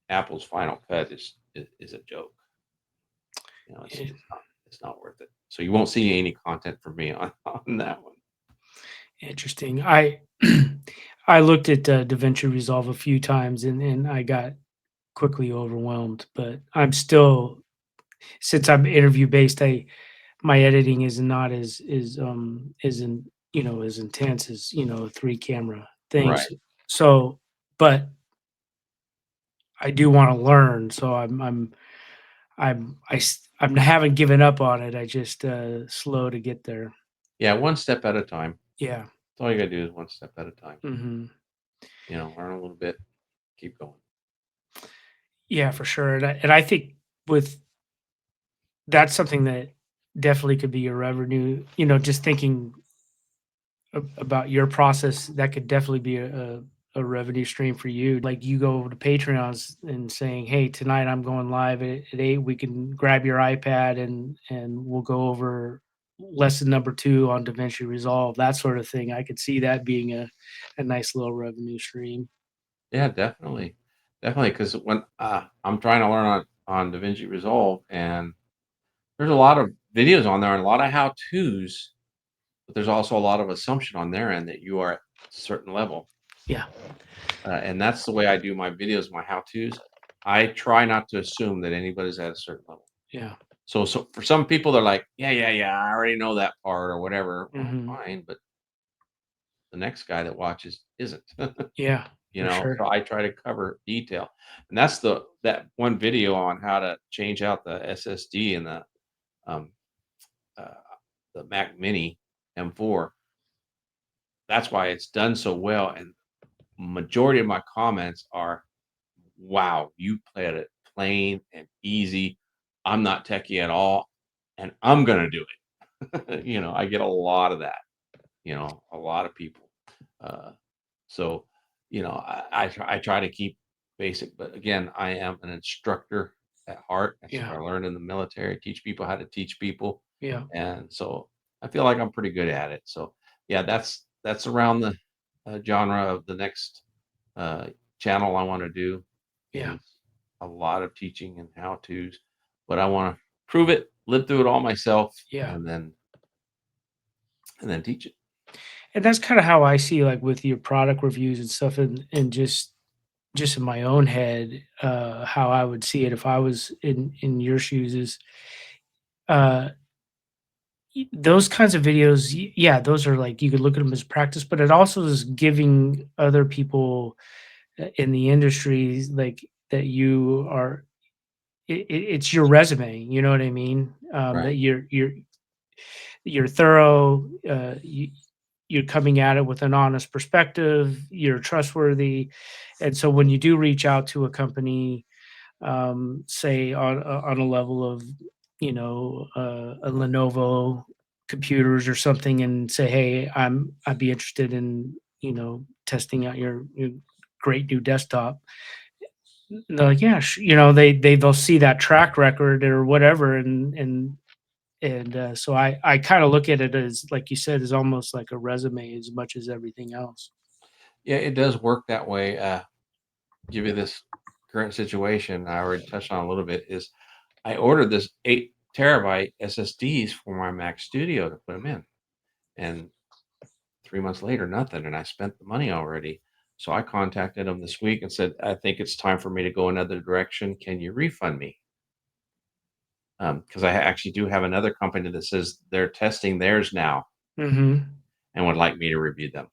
Speaker 2: Apple's Final Cut is a joke. It's
Speaker 1: Yeah.
Speaker 2: it's not worth it. So you won't see any content from me on that one.
Speaker 1: Interesting. I I looked at DaVinci Resolve a few times and I got quickly overwhelmed, but I'm still, since I'm interview based, my editing is not as in as intense as three camera
Speaker 2: Right.
Speaker 1: things. So, but I do want to learn. So I haven't given up on it. I just slow to get there.
Speaker 2: Yeah, one step at a time.
Speaker 1: Yeah.
Speaker 2: That's all you gotta do is one step at a time.
Speaker 1: Hmm.
Speaker 2: Learn a little bit, keep going.
Speaker 1: Yeah, for sure. And I think with that's something that definitely could be your revenue. Just thinking about your process, that could definitely be a revenue stream for you. Like you go over to Patreons and saying, "Hey, tonight I'm going live at 8. We can grab your iPad and we'll go over lesson number 2 on DaVinci Resolve." That sort of thing. I could see that being a nice little revenue stream.
Speaker 2: Yeah, definitely. Definitely, because when, I'm trying to learn on DaVinci Resolve, and there's a lot of videos on there and a lot of how-tos, but there's also a lot of assumption on their end that you are at a certain level.
Speaker 1: Yeah.
Speaker 2: And that's the way I do my videos, my how-tos. I try not to assume that anybody's at a certain level.
Speaker 1: Yeah.
Speaker 2: So for some people, they're like, "Yeah, yeah, yeah, I already know that part," or whatever. Well,
Speaker 1: Hmm.
Speaker 2: fine, but the next guy that watches isn't.
Speaker 1: Yeah, for
Speaker 2: So
Speaker 1: sure.
Speaker 2: I try to cover detail. And that's that one video on how to change out the SSD in um, uh, the Mac Mini M4. That's why it's done so well, and majority of my comments are, "Wow, you played it plain and easy. I'm not techie at all, and I'm gonna do it." I get a lot of that. A lot of people. Uh, so, I try to keep basic, but again, I am an instructor at heart. That's
Speaker 1: Yeah.
Speaker 2: what I learned in the military. I teach people how to teach people,
Speaker 1: Yeah.
Speaker 2: and so I feel like I'm pretty good at it. So, yeah, that's around the genre of the next uh, channel I want to do.
Speaker 1: Yeah.
Speaker 2: is a lot of teaching and how to's, but I want to prove it, live through it all myself,
Speaker 1: Yeah.
Speaker 2: and then teach it.
Speaker 1: And that's kinda how I see, like, with your product reviews and stuff and just in my own head, how I would see it if I was in your shoes is, uh, those kinds of videos, yeah, those are like you could look at them as practice, but it also is giving other people in the industry like that you are. It's your resume. You know what I mean?
Speaker 2: Right.
Speaker 1: That you're thorough. You're coming at it with an honest perspective. You're trustworthy, and so when you do reach out to a company, say on a level of a Lenovo computers or something, and say, hey, I'd be interested in testing out your great new desktop. And they're like, yeah, they'll see that track record or whatever, and so I kind of look at it as like you said, as almost like a resume as much as everything else.
Speaker 2: Yeah, it does work that way. Give you this current situation I already touched on a little bit is I ordered this 8 terabyte SSDs for my Mac Studio to put them in, and 3 months later, nothing, and I spent the money already. So I contacted them this week and said, I think it's time for me to go another direction. Can you refund me? Because I actually do have another company that says they're testing theirs now
Speaker 1: Hmm.
Speaker 2: and would like me to review them.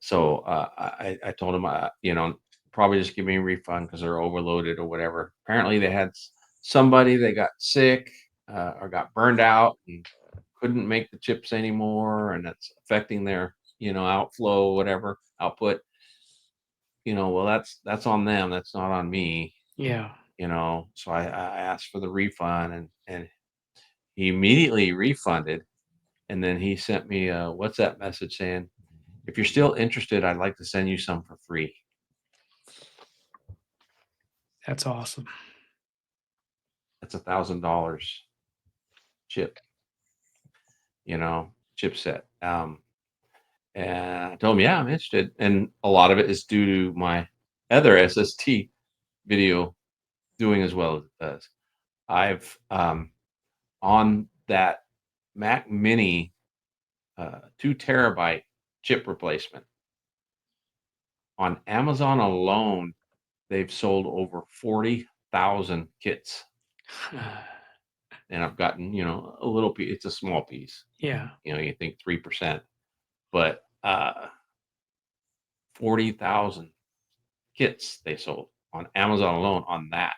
Speaker 2: So I told them, probably just give me a refund because they're overloaded or whatever. Apparently, they had somebody that got sick or got burned out and couldn't make the chips anymore, and that's affecting their outflow, whatever output. Well, that's on them. That's not on me.
Speaker 1: Yeah.
Speaker 2: So I asked for the refund, and he immediately refunded, and then he sent me a WhatsApp message saying, if you're still interested, I'd like to send you some for free.
Speaker 1: That's awesome.
Speaker 2: That's $1,000 chip, chipset. And I told him, yeah, I'm interested. And a lot of it is due to my other SST video doing as well as it does. I've on that Mac Mini 2 terabyte chip replacement on Amazon alone, they've sold over 40,000 kits, and I've gotten a little piece. It's a small piece.
Speaker 1: Yeah.
Speaker 2: You think 3%, but 40,000 kits they sold on Amazon alone on that,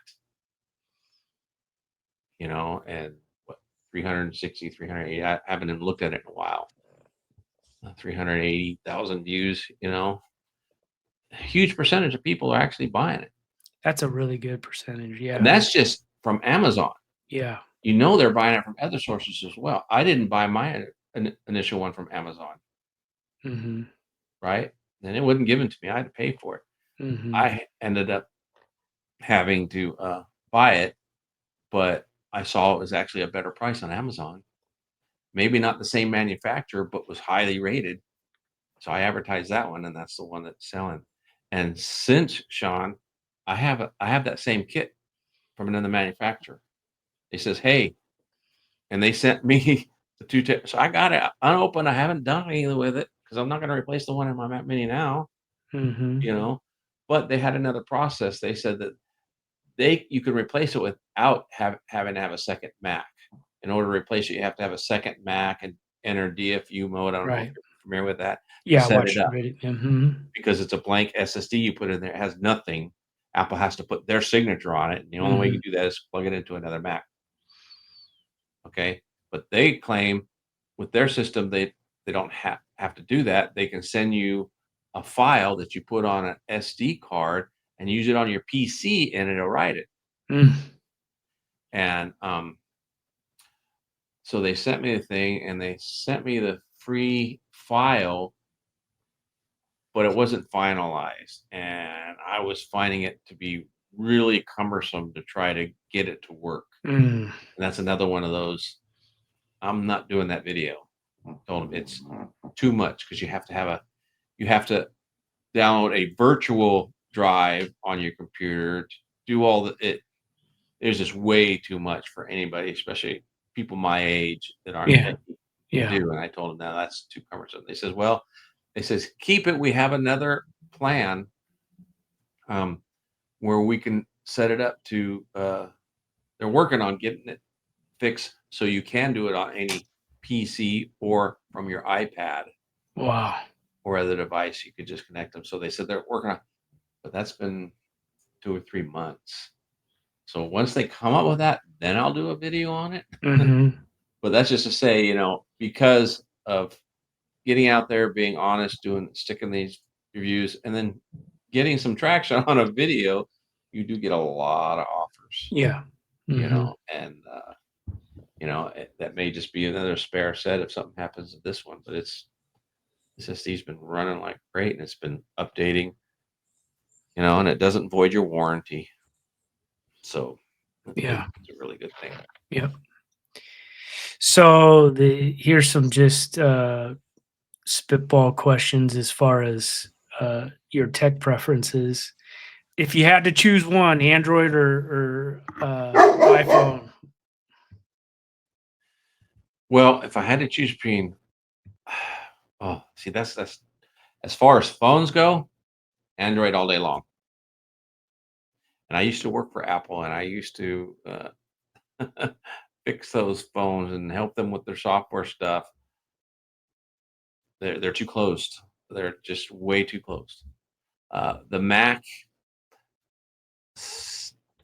Speaker 2: and what 360, 380. I haven't even looked at it in a while. 380,000 views, a huge percentage of people are actually buying it.
Speaker 1: That's a really good percentage.
Speaker 2: And
Speaker 1: Yeah.
Speaker 2: that's just from Amazon.
Speaker 1: Yeah.
Speaker 2: They're buying it from other sources as well. I didn't buy my initial one from Amazon,
Speaker 1: Mhm.
Speaker 2: right? And it wasn't given to me. I had to pay for it.
Speaker 1: Mhm.
Speaker 2: I ended up having to buy it, but I saw it was actually a better price on Amazon. Maybe not the same manufacturer, but was highly rated. So I advertised that one, and that's the one that's selling. And since Sean, I have that same kit from another manufacturer. He says, "Hey," and they sent me the two. So I got it unopened. I haven't done anything with it because I'm not going to replace the one in my Mac Mini now.
Speaker 1: Mhm.
Speaker 2: You know, but they had another process. They said that you could replace it without having to have a second Mac. In order to replace it, you have to have a second Mac and enter DFU mode. I don't know if
Speaker 1: Right.
Speaker 2: you're familiar with that to
Speaker 1: Yeah, I
Speaker 2: set it
Speaker 1: watched the
Speaker 2: up
Speaker 1: video. Mhm.
Speaker 2: because it's a blank SSD you put in there. It has nothing. Apple has to put their signature on it. And the only way you
Speaker 1: Mhm.
Speaker 2: can do that is plug it into another Mac. Okay. But they claim with their system, they don't have to do that. They can send you a file that you put on an SD card and use it on your PC and it'll write it.
Speaker 1: Mm.
Speaker 2: And so they sent me the thing and they sent me the free file, but it wasn't finalized. And I was finding it to be really cumbersome to try to get it to work.
Speaker 1: Mm.
Speaker 2: And that's another one of those. I'm not doing that video. I told them it's too much because you have to download a virtual drive on your computer to do all the it. There's just way too much for anybody, especially people my age that aren't
Speaker 1: Yeah.
Speaker 2: techy to
Speaker 1: Yeah.
Speaker 2: do. And I told them, no, that's too cumbersome. They says, well, they says keep it. We have another plan um, where we can set it up to. They're working on getting it fixed so you can do it on any PC or from your iPad
Speaker 1: Wow.
Speaker 2: or other device. You could just connect them. So they said they're working on, but that's been 2 or 3 months. So once they come up with that, then I'll do a video on it.
Speaker 1: Mhm.
Speaker 2: But that's just to say, because of getting out there, being honest, sticking these reviews, and then getting some traction on a video, you do get a lot of offers,
Speaker 1: Yeah. Mhm.
Speaker 2: and that may just be another spare set if something happens to this one. But SSD's been running like great, and it's been updating, and it doesn't void your warranty. So
Speaker 1: Yeah.
Speaker 2: it's a really good thing.
Speaker 1: Yep. So here's some just spitball questions as far as your tech preferences. If you had to choose one, Android or iPhone.
Speaker 2: Well, if I had to choose between, oh, see, that's as far as phones go, Android all day long. And I used to work for Apple, and I used to fix those phones and help them with their software stuff. They're too closed. They're just way too closed. The Mac,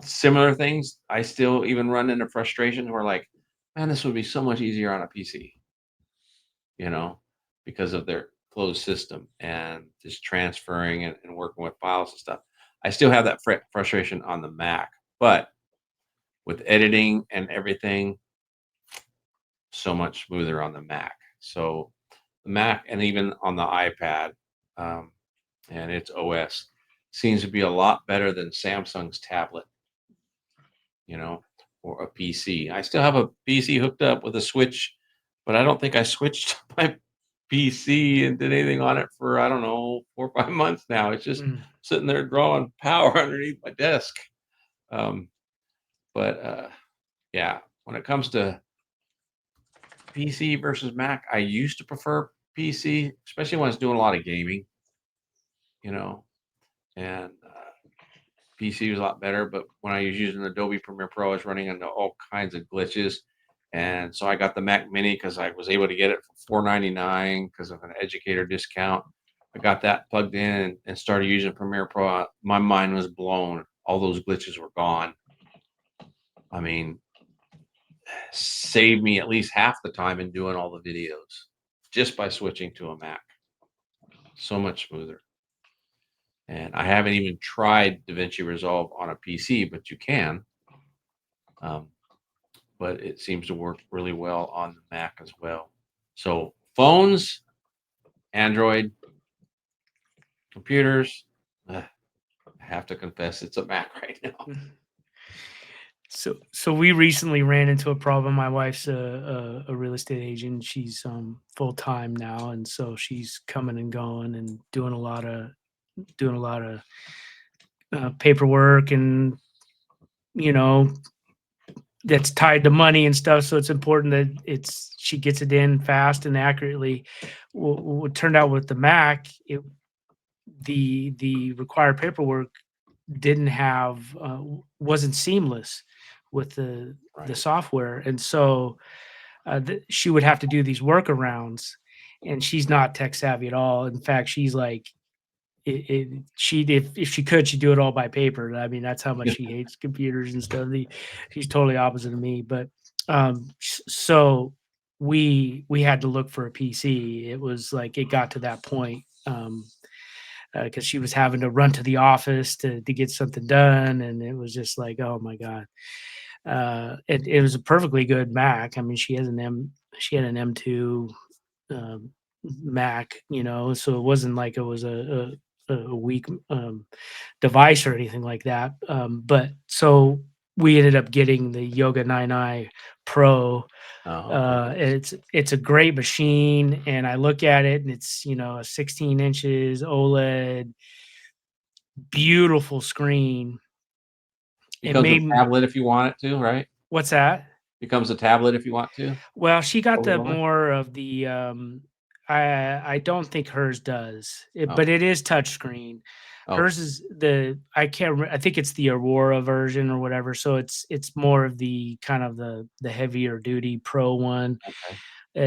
Speaker 2: similar things. I still even run into frustration where like, man, this would be so much easier on a PC, you know, because of their closed system and just transferring and working with files and stuff. I still have that frustration on the Mac, but with editing and everything, so much smoother on the Mac. So the Mac and even on the iPad um, and its OS seems to be a lot better than Samsung's tablet, you know, or a PC. I still have a PC hooked up with a switch, but I don't think I switched my PC and did anything on it for, I don't know, 4 or 5 months now. It's just
Speaker 1: Mm,
Speaker 2: sitting there drawing power underneath my desk. Um, but yeah, when it comes to PC versus Mac, I used to prefer PC, especially when I was doing a lot of gaming, you know, and PC was a lot better. But when I was using Adobe Premiere Pro, I was running into all kinds of glitches. And so I got the Mac Mini because I was able to get it for $4.99 because of an educator discount. I got that plugged in and started using Premiere Pro. My mind was blown. All those glitches were gone. I mean, saved me at least half the time in doing all the videos just by switching to a Mac. So much smoother. And I haven't even tried DaVinci Resolve on a PC, but you can. Um, but it seems to work really well on the Mac as well. So phones, Android, computers. I have to confess, it's a Mac right now.
Speaker 1: mm. So we recently ran into a problem. My wife's a real estate agent. She's full time now, and so she's coming and going and doing a lot of paperwork and you know that's tied to money and stuff. So it's important that she gets it in fast and accurately. What turned out with the Mac, the required paperwork didn't have wasn't seamless with the
Speaker 2: Right.
Speaker 1: software, and so she would have to do these workarounds. And she's not tech savvy at all. In fact, she's like, she'd if she could, she'd do it all by paper. I mean, that's how much she hates computers and stuff. She's totally opposite of me. But so we had to look for a PC. It was like it got to that point. Because she was having to run to the office to get something done, and it was just like, oh my god. It was a perfectly good Mac. I mean, she had an M2 um, Mac, so it wasn't like it was a weak device or anything like that. But so we ended up getting the Yoga 9i Pro.
Speaker 2: Oh, nice.
Speaker 1: It's a great machine, and I look at it, and it's a 16 inches OLED, beautiful screen. It
Speaker 2: Becomes a
Speaker 1: made m
Speaker 2: tablet if you want it to, right?
Speaker 1: What's that?
Speaker 2: Becomes a tablet if you want to,
Speaker 1: Well, she got
Speaker 2: over
Speaker 1: the
Speaker 2: over?
Speaker 1: more of the, I don't think hers does, but
Speaker 2: Okay.
Speaker 1: it is touchscreen.
Speaker 2: Okay.
Speaker 1: Hers is I can't I think it's the Aurora version or whatever, so it's more of the kind of the heavier duty pro one.
Speaker 2: Okay.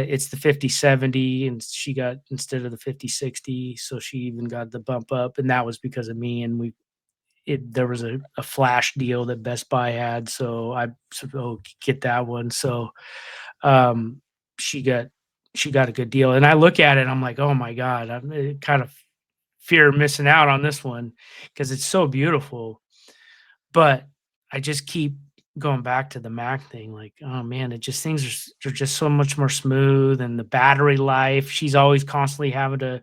Speaker 1: It's the 5070, and she got instead of the 5060, so she even got the bump up, and that was because of me, and there was a flash deal that Best Buy had, so I said, "Oh, get that one." So, um, she got she got a good deal, and I look at it, I'm like, "Oh my god," I'm kind of fear missing out on this one because it's so beautiful, but I just keep going back to the Mac thing, like, oh man, it just things are just so much more smooth, and the battery life, she's always constantly having to,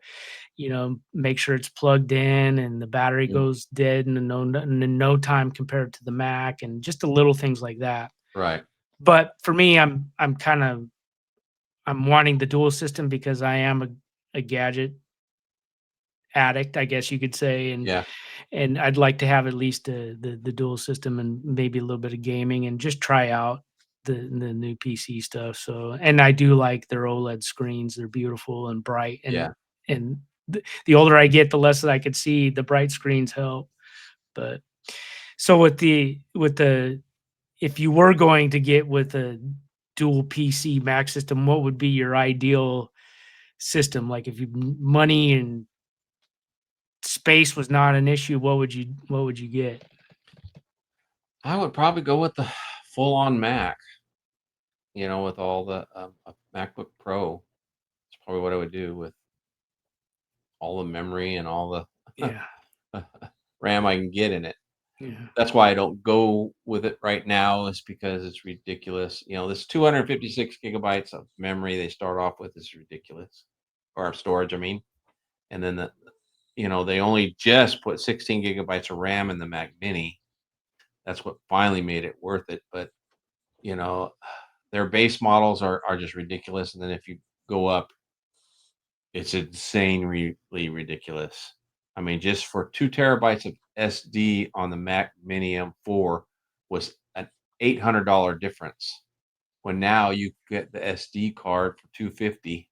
Speaker 1: make sure it's plugged in and the battery
Speaker 2: Mm,
Speaker 1: goes dead in no time compared to the Mac, and just the little things like that.
Speaker 2: right.
Speaker 1: But for me, I'm wanting the dual system because I am a gadget addict, I guess you could say,
Speaker 2: Yeah.
Speaker 1: and I'd like to have at least the dual system and maybe a little bit of gaming and just try out the new PC stuff. So, and I do like their OLED screens; they're beautiful and bright,
Speaker 2: Yeah.
Speaker 1: and the older I get, the less that I could see. The bright screens help. But so with the if you were going to get with a dual PC Mac system, what would be your ideal system? Like if money and space was not an issue, what would you get?
Speaker 2: I would probably go with the full-on Mac, with all the, a MacBook Pro. It's probably what I would do with all the memory and all the
Speaker 1: Yeah,
Speaker 2: RAM I can get in it.
Speaker 1: yeah,
Speaker 2: That's why I don't go with it right now is because it's ridiculous. This 256 gigabytes of memory they start off with is ridiculous, or storage, I mean. And then they only just put 16 gigabytes of RAM in the Mac Mini. That's what finally made it worth it. But you know, their base models are just ridiculous. And then if you go up, it's insanely ridiculous. I mean, just for 2 terabytes of SD on the Mac Mini M4 was an $800 difference. When now you get the SD card for 250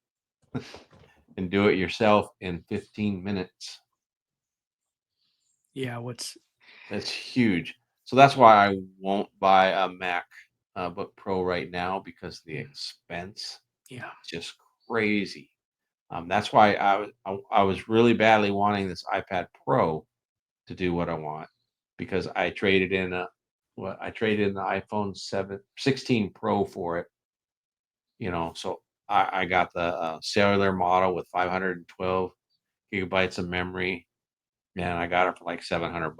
Speaker 2: and do it yourself in 15 minutes.
Speaker 1: yeah. What's
Speaker 2: That's huge. So that's why I won't buy a Mac Book Pro right now because the
Speaker 1: mm,
Speaker 2: expense
Speaker 1: yeah,
Speaker 2: is just crazy. That's why I was really badly wanting this iPad Pro to do what I want because I traded in the iPhone 16 Pro for it. So I got the cellular model with 512 gigabytes of memory, and I got it for like $700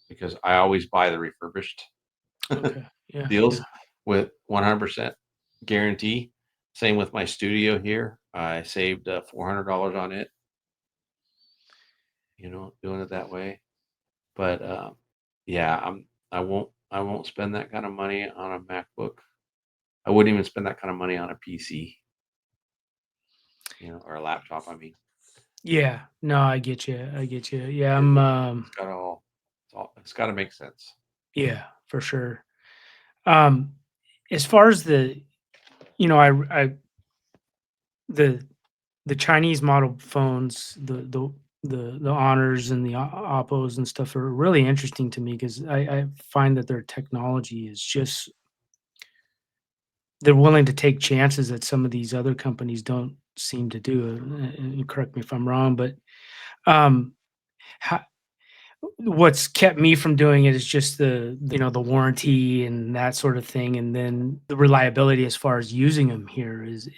Speaker 2: because I always buy the refurbished
Speaker 1: okay, yeah, yeah,
Speaker 2: deals with 100% guarantee. Same with my studio here. I saved $400 on it, doing it that way. But yeah, I won't spend that kind of money on a MacBook. I wouldn't even spend that kind of money on a PC, or a laptop. I mean,
Speaker 1: yeah. No, I get you. I get you. Yeah,
Speaker 2: it, it's got to make sense.
Speaker 1: yeah, for sure. Um, as far as the the Chinese model phones, the Honors and the Oppos and stuff are really interesting to me because I find that their technology is just they're willing to take chances that some of these other companies don't seem to do. And correct me if I'm wrong, but um, ho what's kept me from doing it is just the warranty and that sort of thing, and then the reliability as far as using them here is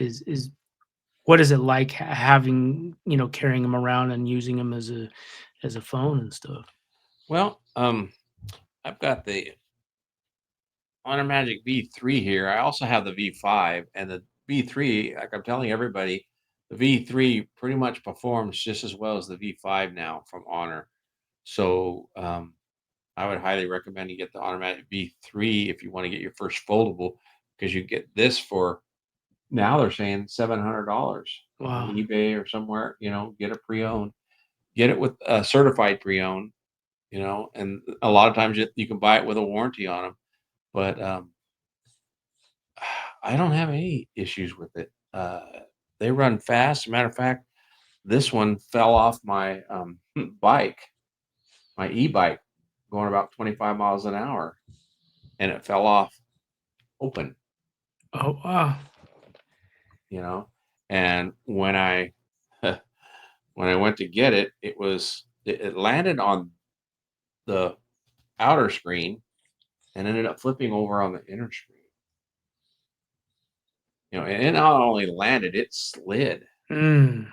Speaker 1: what is it like having, carrying them around and using them as a phone and stuff?
Speaker 2: Well, I've got the Honor Magic V3 here. I also have the V5 and the V3. Like I'm telling everybody, the V3 pretty much performs just as well as the V5 now from Honor. So I would highly recommend you get the Honor Magic V3 if you want to get your first foldable because you get this for now they're saying $700 on
Speaker 1: Wow.
Speaker 2: eBay or somewhere. Get a pre-owned. get it with a certified pre-owned, and a lot of times you can buy it with a warranty on them. But I don't have any issues with it. They run fast. Matter of fact, this one fell off my bike, my e-bike, going about 25 miles an hour, and it fell off open,
Speaker 1: Oh, wow.
Speaker 2: you know. And when I went to get it, it landed on the outer screen and ended up flipping over on the inner screen. And it not only landed, it slid.
Speaker 1: Mm.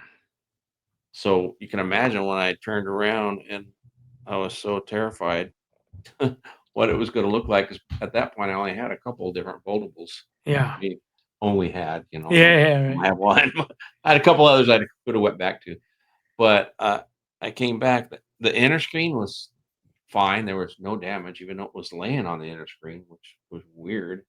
Speaker 2: So you can imagine when I turned around and I was so terrified what it was going to look like. 'Cause at that point, I only had a couple of different foldables.
Speaker 1: Yeah.
Speaker 2: I mean, only had,
Speaker 1: Yeah, yeah, right.
Speaker 2: I have one. I had a couple others I could have went back to, but I came back. The inner screen was fine. There was no damage, even though it was laying on the inner screen, which was weird.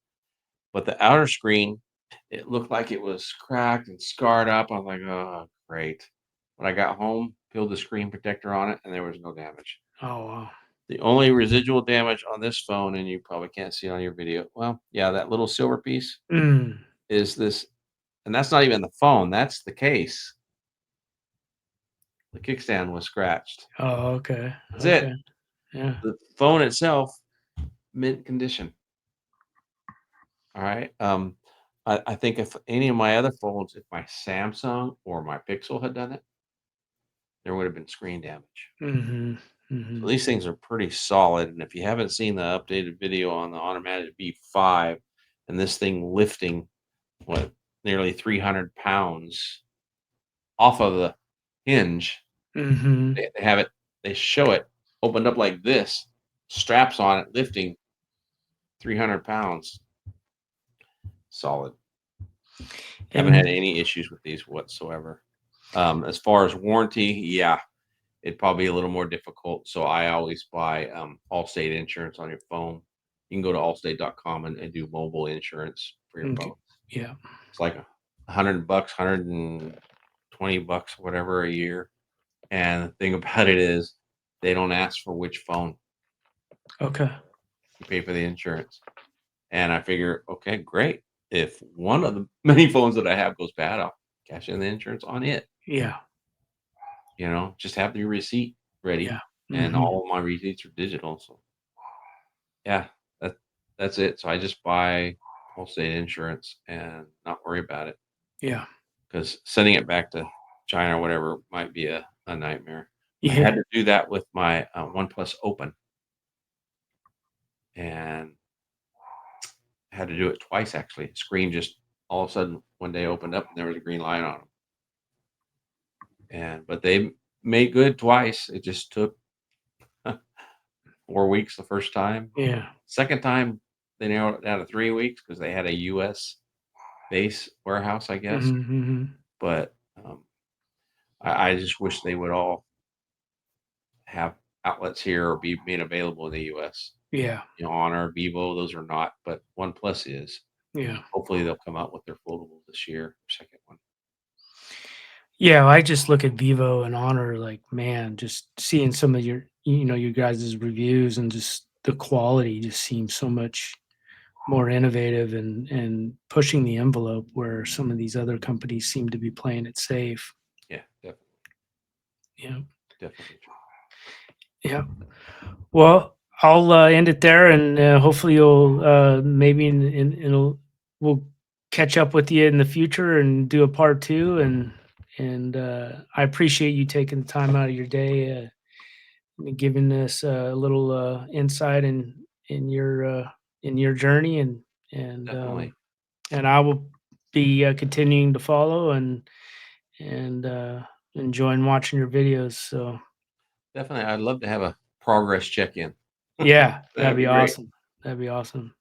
Speaker 2: But the outer screen, it looked like it was cracked and scarred up. I was like, "Oh, great." When I got home, peeled the screen protector on it, and there was no damage.
Speaker 1: Oh, wow.
Speaker 2: The only residual damage on this phone, and you probably can't see it on your video. Well, yeah, that little silver piece
Speaker 1: Mm.
Speaker 2: is this, and that's not even the phone, that's the case. The kickstand was scratched.
Speaker 1: Oh, okay.
Speaker 2: That's
Speaker 1: Okay.
Speaker 2: it.
Speaker 1: Yeah.
Speaker 2: The phone itself, mint condition. All right. I think if any of my other phones, if my Samsung or my Pixel had done it, there would have been screen damage.
Speaker 1: Mhm.
Speaker 2: So
Speaker 1: Mhm.
Speaker 2: these things are pretty solid. And if you haven't seen the updated video on the automatic B5 and this thing lifting, what, nearly 300 pounds off of the hinge,
Speaker 1: Mhm.
Speaker 2: they have it, they show it opened up like this, straps on it, lifting 300 pounds. Solid. Haven't had
Speaker 1: And
Speaker 2: any issues with these whatsoever. As far as warranty, yeah, it'd probably be a little more difficult. So I always buy Allstate insurance on your phone. You can go to allstate.com and do mobile insurance for your phone.
Speaker 1: m'kay. Yeah.
Speaker 2: It's like $100, $120, whatever a year. And the thing about it is they don't ask for which phone.
Speaker 1: Okay.
Speaker 2: You pay for the insurance. And I figure, okay, great. If one of the many phones that I have goes bad, I'll cash in the insurance on it.
Speaker 1: Yeah.
Speaker 2: Just have the receipt ready,
Speaker 1: Yeah.
Speaker 2: and
Speaker 1: Mhm.
Speaker 2: all of my receipts are digital. So yeah, that that's it. So I just buy Allstate insurance and not worry about it
Speaker 1: Yeah.
Speaker 2: because sending it back to China or whatever might be a nightmare. I
Speaker 1: Yeah.
Speaker 2: had to do that with my OnePlus Open, and I had to do it twice actually. Screen just all of a sudden one day opened up and there was a green light on them. But they made good twice. It just took 4 weeks the first time.
Speaker 1: Yeah.
Speaker 2: Second time, they narrowed it down to 3 weeks because they had a US base warehouse, I guess.
Speaker 1: Mhm. Mhm.
Speaker 2: But I just wish they would all have outlets here or be made available in the US.
Speaker 1: Yeah.
Speaker 2: Honor, Vivo, those are not, but OnePlus is.
Speaker 1: Yeah.
Speaker 2: Hopefully, they'll come out with their foldable this year, second one.
Speaker 1: Yeah, I just look at Vivo and Honor, like, man, just seeing some of your guys' reviews and just the quality just seems so much more innovative and pushing the envelope where some of these other companies seem to be playing it safe.
Speaker 2: Yeah, definitely,
Speaker 1: Yeah.
Speaker 2: definitely true.
Speaker 1: Yeah. Well, I'll end it there, and hopefully you'll maybe we'll catch up with you in the future and do a part two. And I appreciate you taking the time out of your day and giving us a little insight in your journey, and
Speaker 2: Definitely,
Speaker 1: and I will be continuing to follow and enjoying watching your videos. So
Speaker 2: definitely. I'd love to have a progress check in.
Speaker 1: yeah, that'd
Speaker 2: That'd
Speaker 1: be
Speaker 2: be great.
Speaker 1: awesome. That'd be awesome.